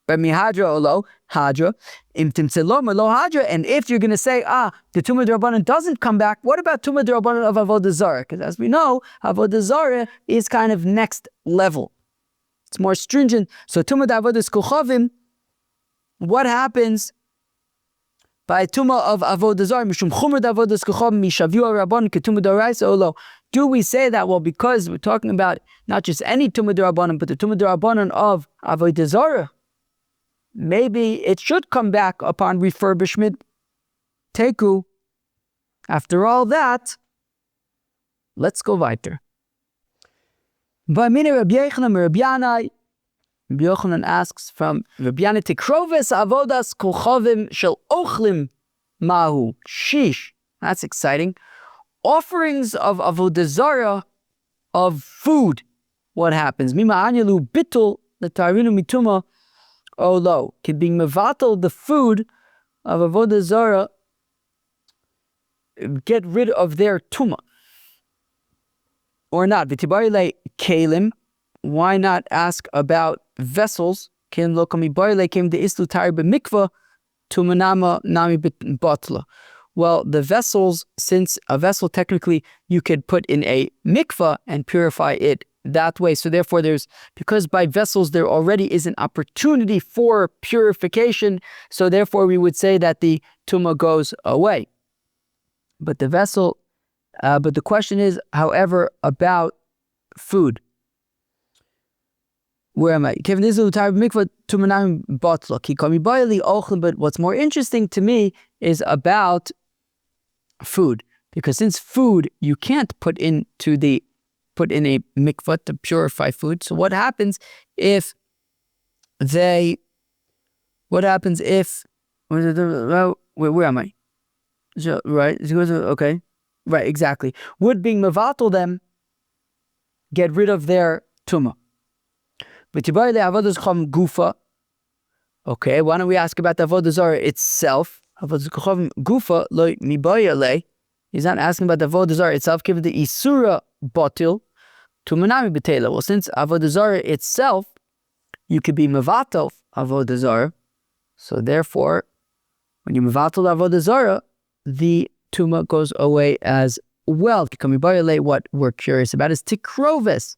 But mihadra olo hadra, imtimtzelom lo hadra. And if you're going to say, the tuma d'rabanan doesn't come back, what about tuma d'rabanan of Avodah Zarah? Because as we know, Avodah Zarah is kind of next level. It's more stringent. So tuma d'avodas kuchavim, what happens by tuma of Avodah Zarah? Mishum chumer d'avodas kuchavim mishavu rabban ketuma d'oraisa olo. Do we say that, well, because we're talking about not just any tuma d'rabanan, but the tuma d'rabanan of Avodah Zarah, maybe it should come back upon refurbishment. Teku. After all that, let's go weiter. Rabbi Yochanan asks from Rabbi Yana, Tikroves avodas kochavim shel ochlim mahu. Sheesh. That's exciting. Offerings of Avodah Zarah of food. What happens? Mima anyalu bitul letarinu mituma olo. Can being mevatel the food of Avodah Zarah get rid of their tuma or not? V'tibayle kelim. Why not ask about vessels? Kelim lo kami bayle kem de islu tari b'mikva tumanama nami batla. Well, the vessels, since a vessel technically you could put in a mikvah and purify it that way. So therefore because by vessels there already is an opportunity for purification. So therefore we would say that the tumah goes away. But the question is, however, about food. Where am I? But what's more interesting to me is about food, because since food you can't put in a mikvah to purify food. So where am I? Right, okay, right, exactly. Would being mevatel them get rid of their tumah? Okay, why don't we ask about the Avodah Zarah itself? He's not asking about the Avodah Zarah itself, given the Isura Batil to Manami Betela. Well, since Avodah Zarah itself, you could be Mevatel Avodah Zarah. So therefore, when you Mevatel Avodah Zarah, the Tumah goes away as well. What we're curious about is Tikroves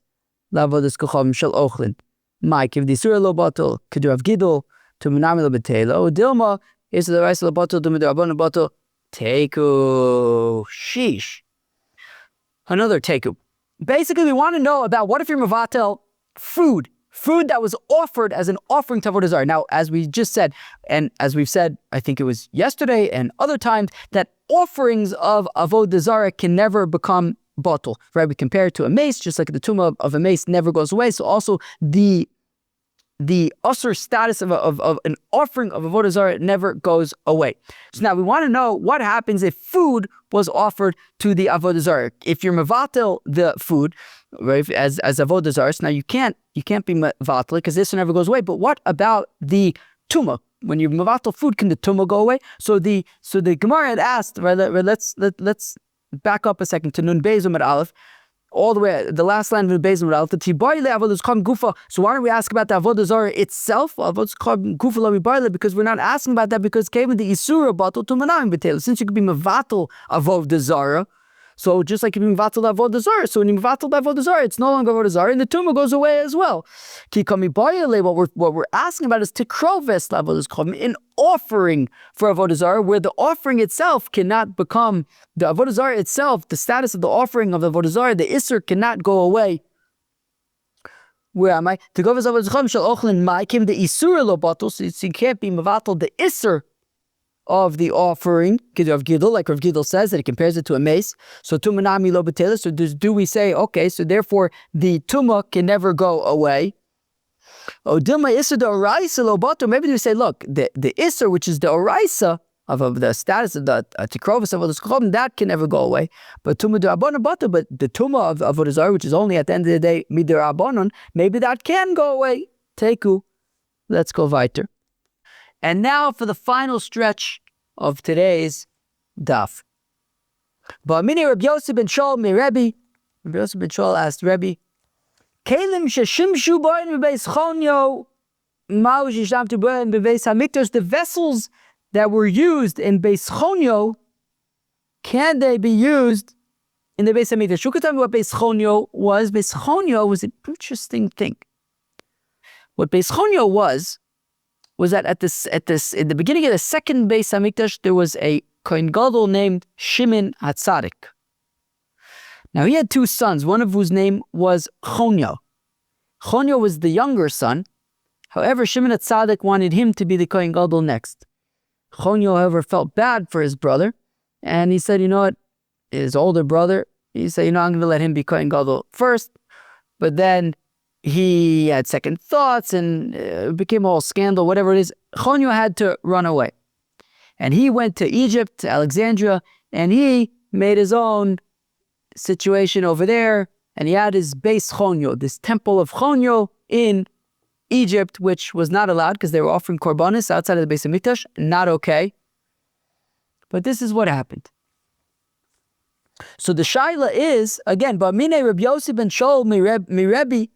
la'avodas kochavim shel ochlin. Mike, if the Isur lo batel, could you have gidol to menami lo betelo? Dilma is the rice lo batel to midrabon batel. Teku. Sheesh. Another teku. Basically, we want to know about what if you're mevatel food that was offered as an offering to Avodah Zarah. Now, as we just said, and as we've said, I think it was yesterday and other times, that offerings of Avodah Zarah can never become batel, right? We compare it to a mace, just like the tumah of a mace never goes away. So also the usher status of an offering of Avodah Zarah never goes away. So now we want to know what happens if food was offered to the Avodah Zarah. If you're mevatel the food, right, as Avodah Zarah, so now you can't be mevatel because this never goes away. But what about the tumah? When you mevatel food, can the tumah go away? So the Gemara had asked, right? Let's back up a second to Nun Beis Amud Aleph. All the way, the last line of the Beis Amud Aleph, the Tibayile Avodas Kam Gufa. So why don't we ask about the Avodah Zarah itself? Avodas Kam Gufa Lo Mibayile, because we're not asking about that because came with the Isura Batel to Manam Betel. Since you could be Mevatel Avodah Zarah, so just like you be Mevatel Avodah Zarah, so when you Mevatel Avodah Zarah, it's no longer Avodah Zarah, and the Tumah goes away as well. Ki Kam Mibayile, what we're asking about is Tikroves Avodas Kam, an offering for Avodah Zarah, where the offering itself cannot become the Avodah Zarah itself, the status of the offering of the Avodah Zarah, the Isser cannot go away. Where am I? To go with Avodah Zarah shall ochlin ma'akim the Isur lo batel, so you can't be mevatel the Isser of the offering of Gidol, like Rav Gidol says that he compares it to a mace. So tumanami lo betela. So do we say okay? So therefore the tumah can never go away. Oh, Dilma Isser the Oraisa lo batel. Maybe we say, look, the Isser, which is the Oraisa of the status of the Tikrovis of Avodas Kochavim, that can never go away. But Tumah d'Rabbanan batel, but the Tumah of Avodah Zarah, which is only at the end of the day midrabbanan, maybe that can go away. Teku. Let's go weiter. And now for the final stretch of today's daf. Ba'amini Rabbi Yosef ben Shaul mi Rabbi. Rabbi Yosef ben Shaul asked Rabbi, Kelim sheshimshu b'oin b'beis chonyo ma'u shishtamtu b'oin b'beis hamikdash. The vessels that were used in Beis Chonyo, can they be used in the Beis Hamikdash? Who could tell me what Beis Chonyo was? Beis Chonyo was an interesting thing. What Beis Chonyo was that at this in the beginning of the second Beis Hamikdash, there was a Kohen Gadol named Shimon HaTzadik. Now he had two sons, one of whose name was Chonyo. Chonyo was the younger son. However, Shimon HaTzadik wanted him to be the Kohen Gadol next. Chonyo, however, felt bad for his brother, and he said, you know what, his older brother, he said, you know, I'm going to let him be Kohen Gadol first. But then he had second thoughts, and it became a whole scandal, whatever it is. Chonyo had to run away. And he went to Egypt, to Alexandria, and he made his own situation over there, and he had his base Chonyo, this temple of Chonyo in Egypt, which was not allowed because they were offering korbanos outside of the Beis Hamikdash, not okay. But this is what happened. So the shaila is, again, Ba'amine Rabbi Yosef ben Shaul mi Rabbi,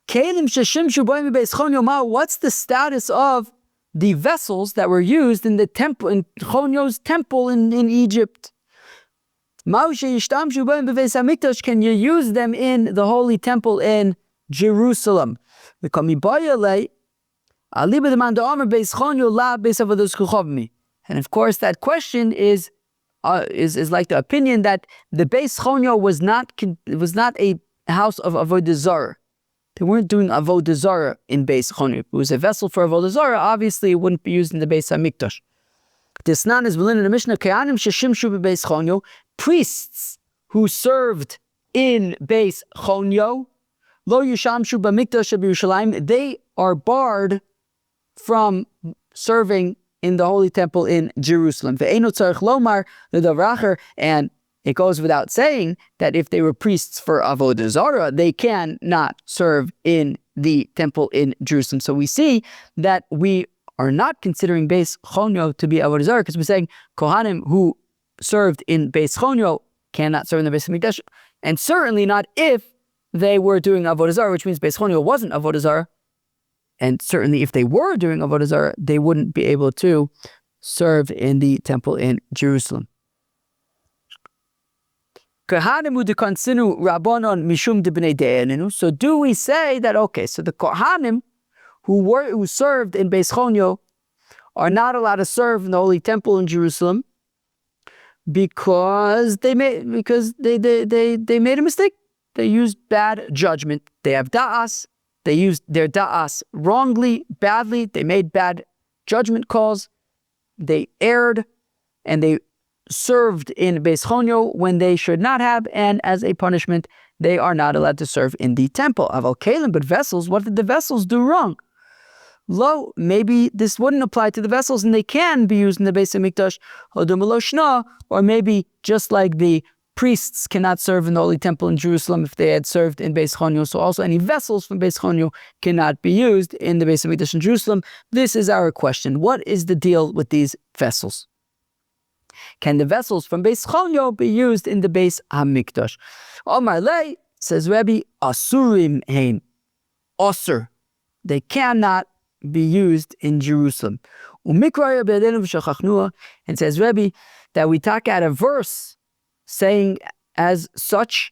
Kelim sheshimshu b'oin b'beis Chonyo ma'u. What's the status of the vessels that were used in the temple, in Chonyo's temple in Egypt? Ma'u sheyishtamshu b'oin b'beis Hamikdash. Can you use them in the holy temple in Jerusalem? And of course, that question is like the opinion that the Beis Chonyo was not a house of Avodah Zarah. They weren't doing Avodah Zarah in Beis Chonyo. If it was a vessel for Avodah Zarah, obviously it wouldn't be used in the Beis Hamikdash. Tisnan is in the Mishnah, Kehanim sheshimshu b'Beis Chonyo, priests who served in Beis Chonyo, Lo Yishamshu b'Mikdash of Yerushalayim, they are barred from serving in the holy temple in Jerusalem. Ve'eno tzarich lomar l'davracher, and it goes without saying that if they were priests for Avodah Zarah, they cannot serve in the temple in Jerusalem. So we see that we are not considering Beis Chonyo to be Avodah Zarah because we're saying Kohanim who served in Beis Chonyo cannot serve in the Beis Hamikdash, and certainly not if they were doing Avodah Zarah, which means Beis Chonyo wasn't Avodah Zarah. And certainly if they were doing Avodah Zarah, they wouldn't be able to serve in the temple in Jerusalem. Kohanim udekansinu rabbanon mishum debnei de'eninu. So do we say that, okay, so the Kohanim who served in Beis Chonyo are not allowed to serve in the Holy Temple in Jerusalem because they made a mistake. They used bad judgment. They have da'as. They used their da'as wrongly, badly. They made bad judgment calls. They erred, and they served in Beis Chonyo when they should not have, and as a punishment, they are not allowed to serve in the temple. Aval kelim, but vessels, what did the vessels do wrong? Lo, maybe this wouldn't apply to the vessels and they can be used in the Beis HaMikdash, or maybe just like the priests cannot serve in the Holy Temple in Jerusalem if they had served in Beis Chonyo, so also any vessels from Beis Chonyo cannot be used in the Beis HaMikdash in Jerusalem. This is our question. What is the deal with these vessels? Can the vessels from Beis Chonyo be used in the Beis HaMikdash? Omar Lei, says Rabbi, Asurim Hein. Osur. They cannot be used in Jerusalem. And says Rabbi that we talk out a verse saying as such.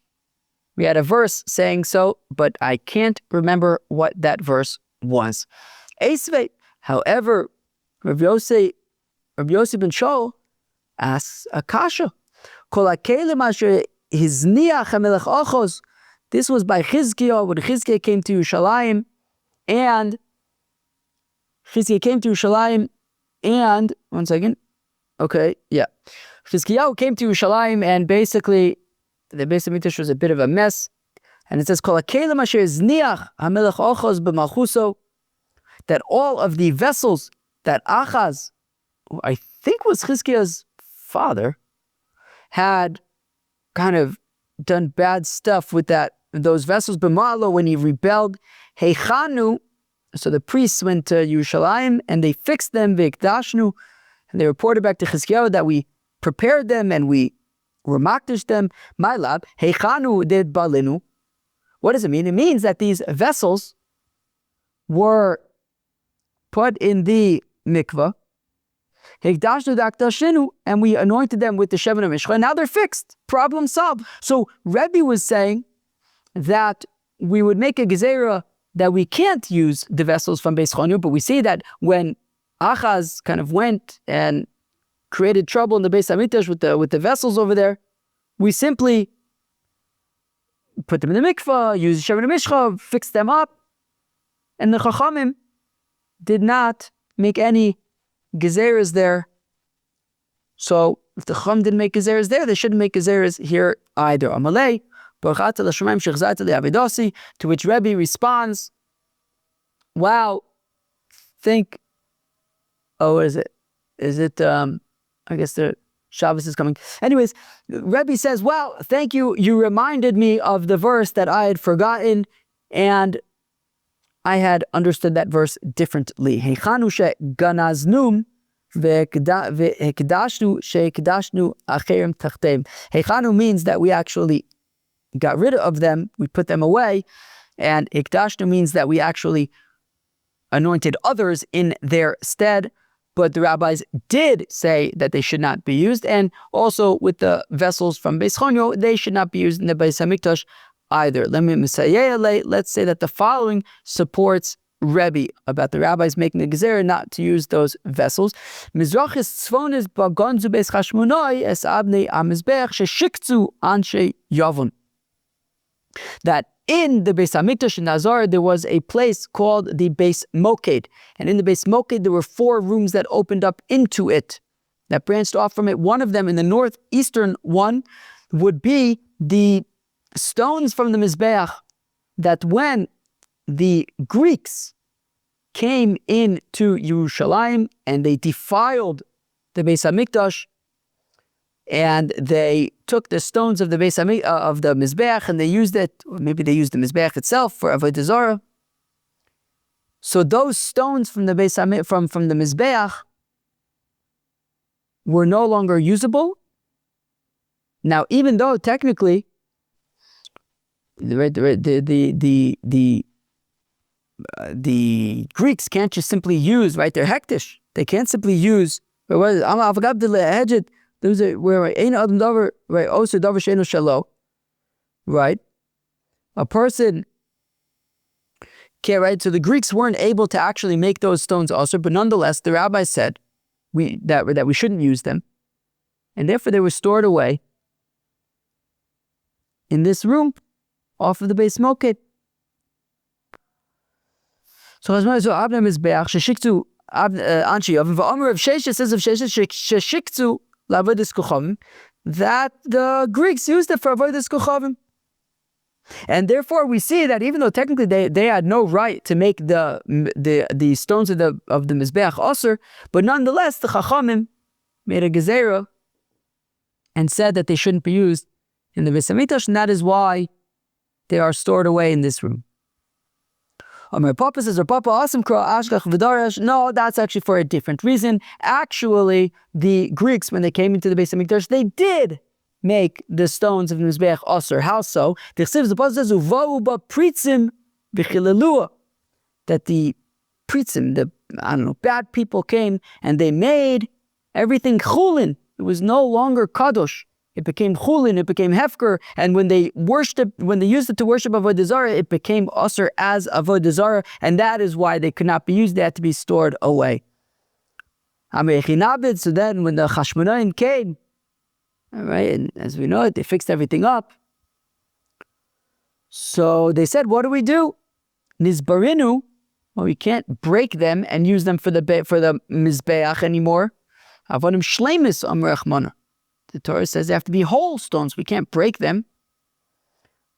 We had a verse saying so, but I can't remember what that verse was. However, Rabbi Yossi ben Shaul asks a kasha. This was by Chizkiah, when Chizkiah came to Yerushalayim, and one second. Okay, yeah. Chizkiah came to Yerushalayim, and basically, the Beis HaMikdash was a bit of a mess. And it says, that all of the vessels that Achaz, who I think was Chizkiah's father, had kind of done bad stuff with those vessels. B'ma'alo, when he rebelled, Heichanu, so the priests went to Yerushalayim and they fixed them, V'ikdashnu, and they reported back to Chizkiah that we prepared them and we remakdish them. My lab, Heichanu did balinu. What does it mean? It means that these vessels were put in the mikvah, Hikdashnu dakdashinu, and we anointed them with the Shevan HaMishcha. Now they're fixed. Problem solved. So Rabbi was saying that we would make a gezerah that we can't use the vessels from Beis Chonyo, but we see that when Achaz kind of went and created trouble in the Beis HaMikdash with the vessels over there, we simply put them in the mikvah, use Shevan HaMishcha, fix them up, and the Chachamim did not make any gezerahs there. So if the Chacham didn't make gezerahs there, they shouldn't make gezerahs here either. Amalei, to which Rabbi responds, wow, what is it? Is it, I guess the Shabbos is coming. Anyways, Rabbi says, wow, thank you. You reminded me of the verse that I had forgotten, and I had understood that verse differently. Heichanu she'ganaznum ve'ekdashnu she'ekdashnu acherim tachteim. Heichanu means that we actually got rid of them, we put them away, and ikdashnu means that we actually anointed others in their stead. But the rabbis did say that they should not be used, and also with the vessels from Beis Chonyo, they should not be used in the Beis HaMikdash either. Let's say that the following supports Rabbi about the rabbis making the gezerah not to use those vessels. Mizrachis tzvonis bagonzu beis chashmonoi es abnei amizbech sheshikzu anshe yavon. That in the Beis HaMikdash in Nazar, there was a place called the Beis Moked. And in the Beis Moked, there were 4 rooms that opened up into it, that branched off from it. One of them, in the northeastern one, would be the stones from the Mizbeach, that when the Greeks came into Yerushalayim and they defiled the Beis HaMikdash, and they took the stones of the of the Mizbeach and they used it, or maybe they used the Mizbeach itself for Avodah Zarah. So those stones from the from the Mizbeach were no longer usable. Now, even though technically the Greeks can't just simply use, right? They're hektish. They can't simply use. There's a where ain't adam davar right also davar sheinu shalo, right? A person can't, right? So the Greeks weren't able to actually make those stones also, but nonetheless, the rabbi said that we shouldn't use them, and therefore they were stored away in this room off of the base moked. So Abner Mizbeach sheshiktu Anshi of V'Omer of Sheshes says of Sheshes sheshiktu la'avodas kochavim, that the Greeks used it for avodas kochavim, and therefore we see that even though technically they had no right to make the stones of the Mizbeach osur, but nonetheless the Chachamim made a gezerah and said that they shouldn't be used in the Beis Hamikdash, and that is why they are stored away in this room. Papa says, no, that's actually for a different reason. Actually, the Greeks, when they came into the Beis Hamikdash, they did make the stones of the Mizbeach osur. How so? The Pasuk says, that the pritzim, bad people came and they made everything chulin. It was no longer kadosh. It became chulin, it became hefker, and when they used it to worship Avodah Zarah, it became osur as Avodah Zarah, and that is why they could not be used. They had to be stored away. So then when the Chashmonaim came, all right, and as we know it, they fixed everything up. So they said, what do we do? Nizbarinu, well, we can't break them and use them for the Mizbeach anymore. Avonim shleimis amar Rachmana. The Torah says they have to be whole stones. We can't break them.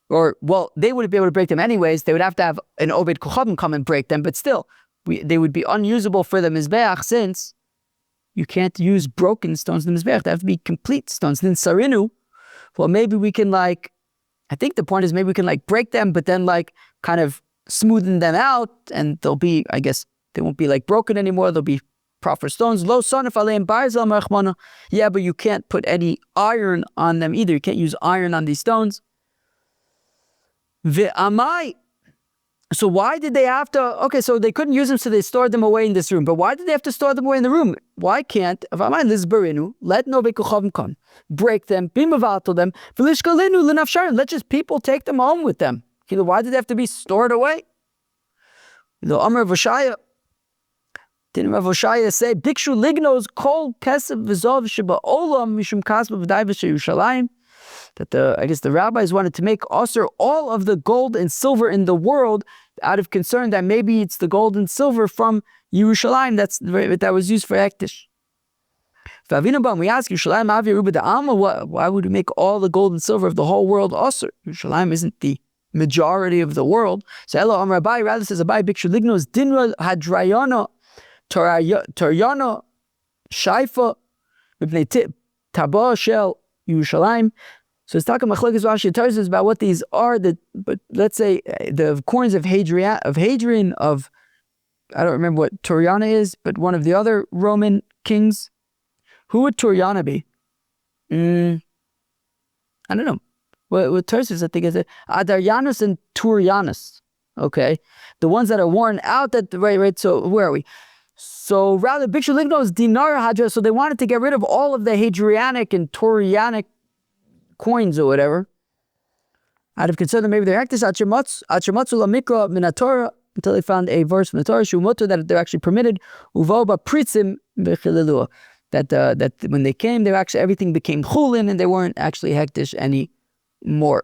Or, well, they wouldn't be able to break them anyways. They would have to have an Oved Kochavim come and break them. But still, they would be unusable for the Mizbeach, since you can't use broken stones in the Mizbeach. They have to be complete stones. Then Sarinu, well, maybe we can I think the point is maybe we can break them, but then kind of smoothen them out, and they'll be, I guess, they won't be broken anymore. They'll be proper stones. Lo sanif aleim barzal marachmana. Yeah, but you can't put any iron on them either. You can't use iron on these stones. Ve'amai. So why did they have to? Okay, so they couldn't use them, so they stored them away in this room. But why did they have to store them away in the room? Why can't? V'amai lizbarinu. Let no v'kuchavim come, break them, bimavato them. V'lishkalinu l'nafsharim. Let just people take them home with them. Why did they have to be stored away? The Amar Voshaya. Didn't Rav Oshaya say, Bikshu lignos kol kesef v'zov sheba olam mishum kasba v'dai v'sheyushalayim? That the rabbis wanted to make osur all of the gold and silver in the world out of concern that maybe it's the gold and silver from Yerushalayim that was used for hektish. We ask Yerushalayim avi ruba da'alma, why would we make all the gold and silver of the whole world osur? Yerushalayim isn't the majority of the world. So Elo Amar Rabbi rather says Abai Bikshu lignos dinra hadrayana Toryano Shaifa Mipnei Taba Shel Yerushalayim. So it's talking machlokes Rashi tells us about what these are. But let's say the coins of Hadrian I don't remember what Toriana is, but one of the other Roman kings. Who would Toriana be? I don't know. What Tarsus I think is Adarianus and Turianus. Okay, the ones that are worn out. Right. So where are we? So rather, Bikshu Lignos dinar hadra. So they wanted to get rid of all of the Hadrianic and Torianic coins or whatever, out of concern that maybe they're hektish achamatzu lamikra minatora, until they found a verse from the Torah shumoto that they're actually permitted uvoba pritzim bechililua, that when they came, everything became chulin and they weren't actually hektish anymore.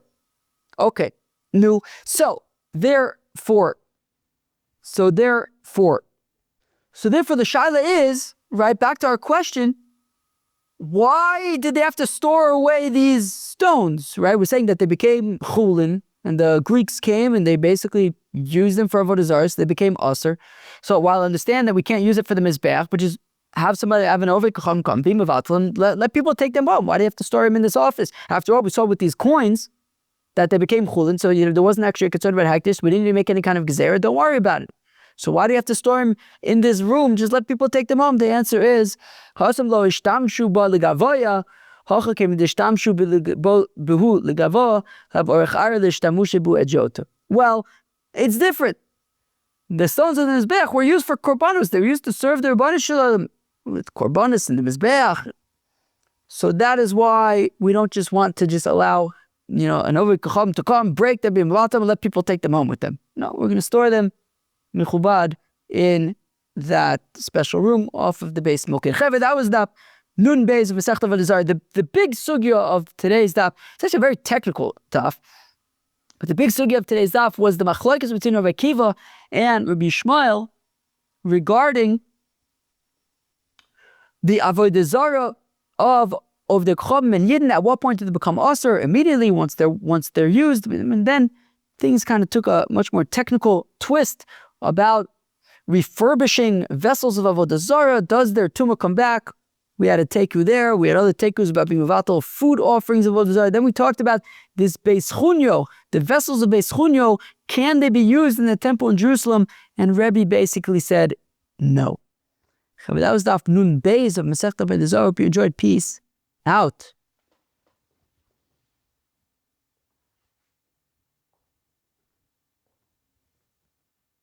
Okay, no. So therefore, the shaila is, right, back to our question, why did they have to store away these stones, right? We're saying that they became chulin, and the Greeks came and they basically used them for Avodah Zarah, so they became osur. So while I understand that we can't use it for the Mizbeach, but just have somebody have an oved kacham come, be mevatel, let people take them home. Why do they have to store them in this office? After all, we saw with these coins that they became chulin, so there wasn't actually a concern about hektish. We didn't even make any kind of gezerah. Don't worry about it. So why do you have to store him in this room? Just let people take them home. The answer is, well, it's different. The stones of the Mizbeach were used for korbanos. They were used to serve the Rabbanim Shalom with korbanos in the Mizbeach. So that is why we don't just want to just allow, an Ovid Kacham to come, break them, and let people take them home with them. No, we're going to store them, mechubad, in that special room off of the base milking. That was daf Nun Beis of Masechta Avodah Zarah. The big sugya of today's daf, it's actually a very technical daf, but the big sugya of today's daf was the machlokes between Rabbi Akiva and Rabbi Ishmael regarding the Avodah Zarah of the Chum and Yidden. At what point did they become Asur? Immediately once they're used, and then things kind of took a much more technical twist about refurbishing vessels of Avodah Zarah. Does their tumah come back? We had a teku there. We had other tekus about being mevatel food offerings of Avodah Zarah. Then we talked about this Beis Chunyo, the vessels of Beis Chunyo. Can they be used in the temple in Jerusalem? And Rabbi basically said no. That was daf Nun Beis of Masechta Avodah Zarah. Hope you enjoyed. Peace out.